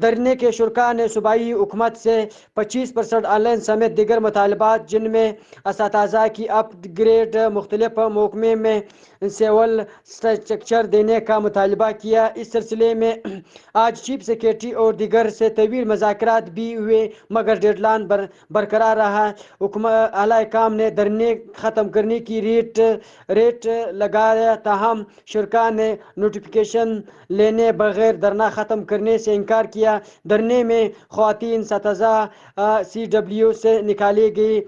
S10: धरने के शुरका ने सूबाई हुकूमत से 25% ऑनलाइन समेत दिगर मुतालबात जिनमें असताज़ा की अपग्रेड, मुख्तलिफ महकमे में सिविल स्ट्रक्चर देने का मुतालबा किया। इस सिलसिले में आज चीफ सेक्रेटरी और दिगर से तवील मुज़ाकरात भी हुए मगर डेडलाइन बरकरार रहा। आला काम ने धरने ख़त्म करने की रेट लगाया, ताहम शुरका ने नोटिफिकेशन लेने बगैर धरना ख़त्म करने से इनकार किया। धरने में ख़वातीन सतज़ा CW से निकाली गई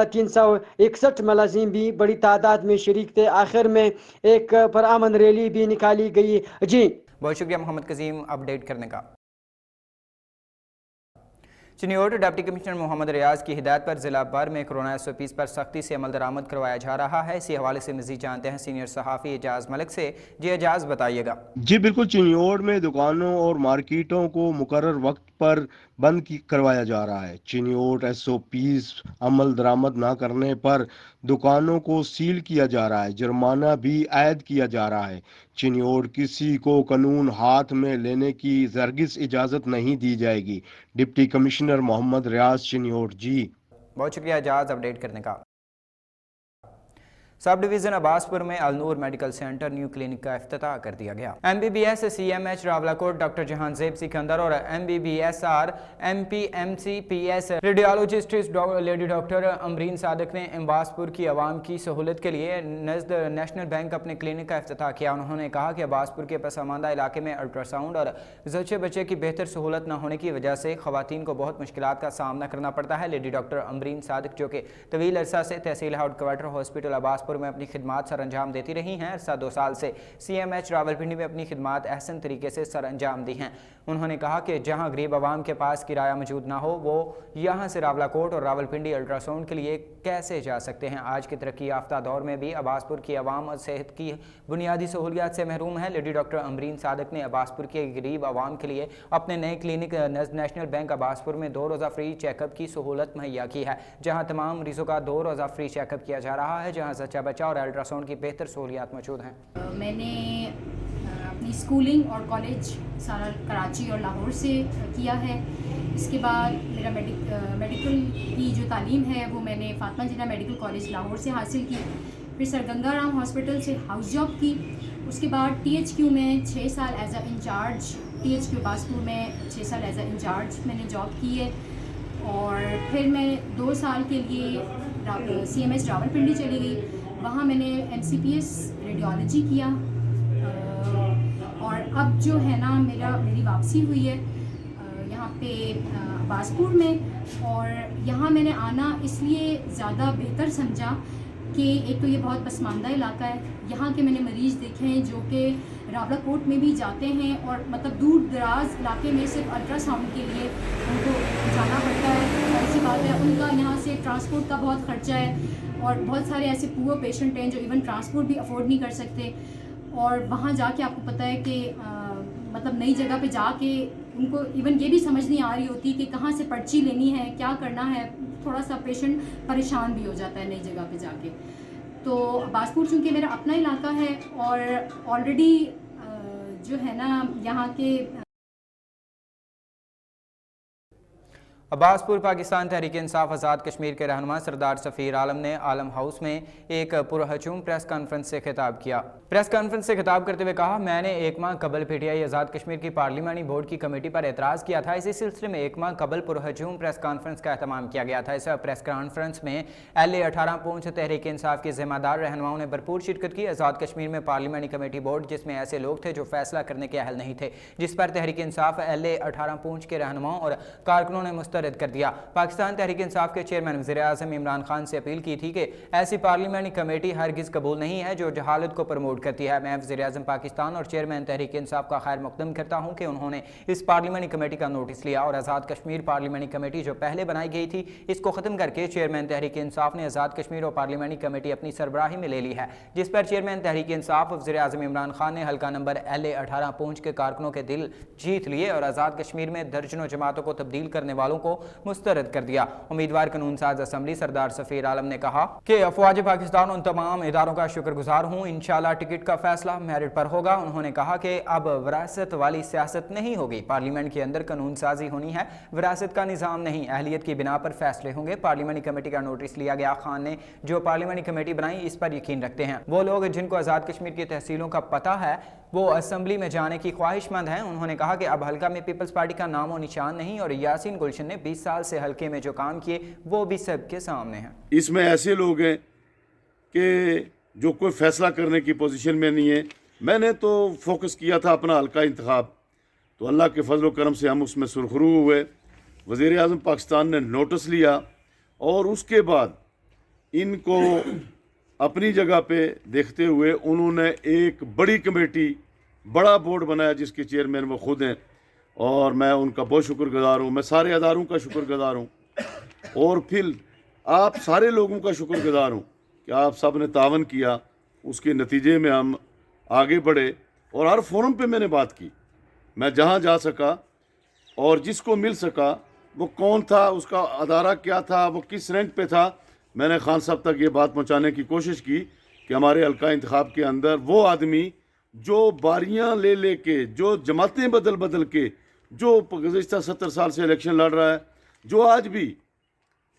S10: 361 मुलाजिम भी बड़ी तादाद में शरीक थे। आखिर में एक पुरअमन रैली भी निकाली गई। जी
S1: बहुत शुक्रिया मोहम्मद कसीम अपडेट करने का। चिन्योट डिप्टी कमिश्नर मोहम्मद रियाज की हिदायत पर जिला भर में कोरोना SOPs पर सख्ती से अमल दरामद करवाया जा रहा है। इसी हवाले से मज़ीद जानते हैं सीनियर सहाफ़ी एजाज मलिक से। जी एजाज बताइएगा।
S11: जी बिल्कुल, चिन्योट में दुकानों और मार्केटों को मुकर्रर वक्त पर बंद करवाया जा रहा है। चिन्योट SOPs अमल दरामद ना करने पर दुकानों को सील किया जा रहा है, जुर्माना भी आयद किया जा रहा है। चिन्योट किसी को कानून हाथ में लेने की हरगिज़ इजाज़त नहीं दी जाएगी। डिप्टी कमिश्नर मोहम्मद रियाज, चिन्योट। जी
S1: बहुत शुक्रिया एजाज अपडेट करने का। सब डिवीज़न अब्बासपुर में Alnoor medical centre new clinic का इफ्तिताह कर दिया गया। MBBS CMH Rawalakot doctor Jahanzeb Sikandar और MBBSR MPMC-PS radiologist lady doctor Amreen Sadiq ने अब्बासपुर की आवाम की सहूलत के लिए नज़द नेशनल बैंक अपने क्लिनिक का इफ्तिताह किया। उन्होंने कहा कि अब्बासपुर के पसमानदा इलाके में अल्ट्रासाउंड और ज़च्चे बच्चे की बेहतर सहूलत न होने की वजह से ख़वातीन को बहुत मुश्किलात का सामना करना पड़ता है। लेडी डॉक्टर अमरीन सादिक, जो कि तवील अरसा से तहसील हेडक्वार्टर हॉस्पिटल अब्बासपुर में अपनी खिदमात सर अंजाम देती रही हैं, अरसा 2 साल से CMH रावलपिंडी में अपनी खिदमात अहसन तरीके से सर अंजाम दी हैं। उन्होंने कहा कि जहां गरीब आवाम के पास किराया मौजूद ना हो, वो यहां से रावलाकोट और रावलपिंडी अल्ट्रासाउंड के लिए कैसे जा सकते हैं। आज के तरक्की याफ्ता दौर में भी अब्बासपुर की आवाम और सेहत की बुनियादी सहूलियात से महरूम है। लेडी डॉक्टर अमरीन सादिक ने अब्बासपुर के गरीब आवाम के लिए अपने नए क्लिनिक नेशनल बैंक अब्बासपुर में 2 रोज़ा फ्री चेकअप की सहूलत मुहैया की है, जहाँ तमाम मरीजों का 2 रोज़ा फ्री चेकअप किया जा रहा है, जहाँ जच्चा बच्चा और अल्ट्रासाउंड की बेहतर सहूलियात मौजूद हैं।
S12: मैंने अपनी स्कूलिंग और कॉलेज सारा कराची और लाहौर से किया है। इसके बाद मेरा मेडिकल की जो तालीम है वो मैंने फातिमा जिन्ना मेडिकल कॉलेज लाहौर से हासिल की। फिर सर गंगा राम हॉस्पिटल से हाउस जॉब की। उसके बाद THQ में 6 साल as a incharge, THQ Abbaspur में 6 साल एज अ इंचार्ज मैंने जॉब की है। और फिर मैं 2 साल के लिए CMH रावलपिंडी चली गई। वहाँ मैंने MCPS रेडियोलॉजी किया। और अब जो है ना मेरी वापसी हुई है यहाँ पे अब्बासपुर में। और यहाँ मैंने आना इसलिए ज़्यादा बेहतर समझा कि एक तो ये बहुत पसमानदा इलाका है। यहाँ के मैंने मरीज़ देखे हैं जो कि रावलाकोट में भी जाते हैं और मतलब दूर दराज इलाके में सिर्फ अल्ट्रासाउंड के लिए उनको जाना पड़ता है। ऐसी बात है, उनका यहाँ से ट्रांसपोर्ट का बहुत ख़र्चा है और बहुत सारे ऐसे पुअर पेशेंट हैं जो इवन ट्रांसपोर्ट भी अफोर्ड नहीं कर सकते। और वहाँ जाके आपको पता है कि मतलब नई जगह पे जाके उनको इवन ये भी समझ नहीं आ रही होती कि कहाँ से पर्ची लेनी है, क्या करना है। थोड़ा सा पेशेंट परेशान भी हो जाता है नई जगह पे जाके। तो अब्बासपुर चूँकि मेरा अपना इलाका है और ऑलरेडी जो है ना यहाँ के
S1: अब्बासपुर पाकिस्तान तहरीक इंसाफ आज़ाद कश्मीर के रहनुमा सरदार सफ़ीर आलम ने आलम हाउस में एक पुरहजूम प्रेस कॉन्फ्रेंस से खिताब किया। प्रेस कॉन्फ्रेंस से खिताब करते हुए कहा, मैंने एक माह कबल पीटीआई आज़ाद कश्मीर की पार्लिमानी बोर्ड की कमेटी पर एतराज़ किया था। इसी सिलसिले में एक माह कबल पुरहजूम प्रेस कॉन्फ्रेंस का एहतमाम किया गया था। इस प्रेस कॉन्फ्रेंस में LA-18 पूंछ तहरीक इंसाफ के ज़िम्मेदार रहनुमाओं ने भरपूर शिरकत की। आज़ाद कश्मीर में पार्लिमानी कमेटी बोर्ड जिसमें ऐसे लोग थे जो फैसला करने के अहल नहीं थे, जिस पर तहरीक इंसाफ LA-18 पूंछ के रहनुमाओं और कारकुनों ने मुस्तरद कर दिया। पाकिस्तान तहरीक इंसाफ के चेयरमैन वज़ीर आज़म इमरान खान से अपील की थी कि ऐसी पार्लिमानी कमेटी हरगिज़ कबूल नहीं है जो जहालत को प्रमोट करती है। मैं वज़ीर आज़म पाकिस्तान और चेयरमैन तहरीक इंसाफ का खैर मकदम करता हूँ कि उन्होंने इस पार्लिमानी कमेटी का नोटिस लिया और आज़ाद कश्मीर पार्लिमानी कमेटी जो पहले बनाई गई थी इसको ख़त्म करके चेयरमैन तहरीक इंसाफ ने आज़ाद कश्मीर और पार्लिमानी कमेटी अपनी सरबराही में ले ली है, जिस पर चेयरमैन तहरीक इंसाफ वज़ीर आज़म इमरान खान ने हल्का नंबर LA-18 पूंछ के कारकुनों के दिल जीत लिए और आज़ाद कश्मीर में दर्जनों जमातों को तब्दील करने वालों को मुस्तरद कर दिया। उम्मीदवार कानून साज असम्बली सरदार सफ़ीर आलम ने कहा कि अफवाज पाकिस्तान उन तमाम इदारों का शुक्रगुजार हूँ, इंशाल्लाह टिकट का फैसला मेरिट पर होगा। उन्होंने कहा कि अब विरासत वाली सियासत नहीं होगी, पार्लियामेंट के अंदर कानून साजी होनी है, विरासत का निज़ाम नहीं, अहलियत की बिना पर फैसले होंगे। पार्लियामानी कमेटी का नोटिस लिया गया। खान ने जो पार्लियामानी कमेटी बनाई इस पर यकीन रखते हैं। वो लोग जिनको आज़ाद कश्मीर की तहसीलों का पता है वो असम्बली में जाने की ख्वाहिशमंद हैं। उन्होंने कहा कि अब हल्का में पीपल्स पार्टी का नाम और निशान नहीं और यासीन गुलशन ने 20 साल से हल्के में जो काम किए वो भी सबके सामने हैं।
S13: इसमें ऐसे लोग हैं कि जो कोई फैसला करने की पोजीशन में नहीं है। मैंने तो फोकस किया था अपना हल्का इंतखाब, तो अल्लाह के फजल करम से हम उसमें सुरखरू हुए। वज़ीर आज़म पाकिस्तान ने नोटिस लिया और उसके बाद इनको अपनी जगह पे देखते हुए उन्होंने एक बड़ी कमेटी, बड़ा बोर्ड बनाया जिसके चेयरमैन वो खुद हैं और मैं उनका बहुत शुक्रगुजार हूँ। मैं सारे अदारों का शुक्रगुजार हूँ और फिर आप सारे लोगों का शुक्रगुजार हूँ कि आप सब ने तावन किया। उसके नतीजे में हम आगे बढ़े और हर फोरम पे मैंने बात की। मैं जहाँ जा सका और जिसको मिल सका वो कौन था, उसका अदारा क्या था, वो किस रैंक पे था, मैंने खान साहब तक ये बात पहुंचाने की कोशिश की कि हमारे हल्का इंतखाब के अंदर वो आदमी जो बारियां ले लेके, जो जमातें बदल बदल के, जो गुज़िश्ता 70 साल से इलेक्शन लड़ रहा है, जो आज भी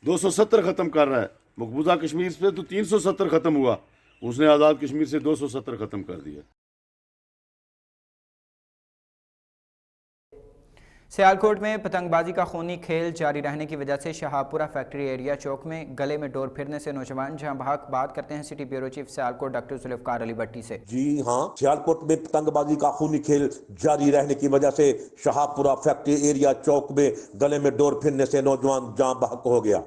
S13: 270 ख़त्म कर रहा है, मकबूजा कश्मीर से तो 370 ख़त्म हुआ, उसने आज़ाद कश्मीर से 270 ख़त्म कर दिया।
S1: सियालकोट में पतंगबाजी का खूनी खेल जारी रहने की वजह से शाहपुरा फैक्ट्री एरिया चौक में गले में डोर फिरने से नौजवान जहां बहक। बात करते हैं city bureau chief Sialkot doctor Zulfiqar Ali Bhatti से।
S6: जी हाँ, सियालकोट में पतंगबाजी का खूनी खेल जारी रहने की वजह से शाहपुरा फैक्ट्री एरिया चौक में गले में डोर फिरने से नौजवान जहां बहक हो गया।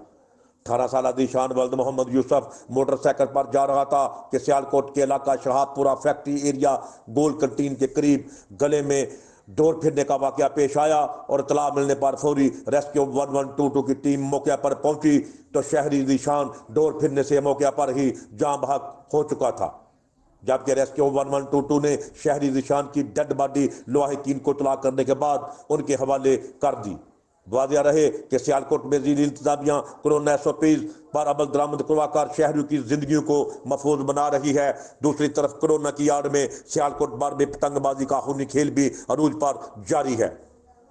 S6: 18 साल दिशान वल्द मोहम्मद यूसुफ मोटरसाइकिल पर जा रहा था कि सियालकोट के इलाका शाहपुरा फैक्ट्री एरिया गोल कंटीन के करीब गले में डोर फिरने का वाकया पेश आया और इतला मिलने पर फौरी रेस्क्यू 1122 की टीम मौके पर पहुंची तो शहरी निशान डोर फिरने से मौके पर ही जान बहक हो चुका था, जबकि रेस्क्यू 1122 ने शहरी निशान की डेड बॉडी लवाहिकीन को इतला करने के बाद उनके हवाले कर दी। वादिया रहे कि सियालकोट में ज़िली इंतजामिया कोरोना SOPs पर अमल दरामद करवाकर शहरियों की जिंदगियों को महफूज बना रही है। दूसरी तरफ कोरोना की आड़ में सियालकोट बार में पतंगबाजी का खूनी खेल भी अरूज पर जारी है,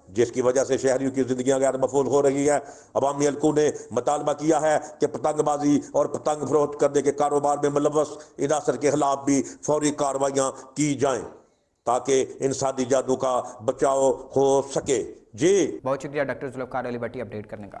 S6: जिसकी वजह से शहरियों की जिंदगियां गैर महफूज हो रही है। अवामी हलकों ने मुतालबा किया है कि पतंगबाजी और पतंग फरोख्त करने के कारोबार में मुलव्वस इनासर के खिलाफ भी फौरी कार्रवाइयां की जाएं ताकि इंसानी जानों का बचाव हो सके। जी
S1: बहुत शुक्रिया डॉक्टर जुल्फ़िकार अली भट्टी अपडेट करने का।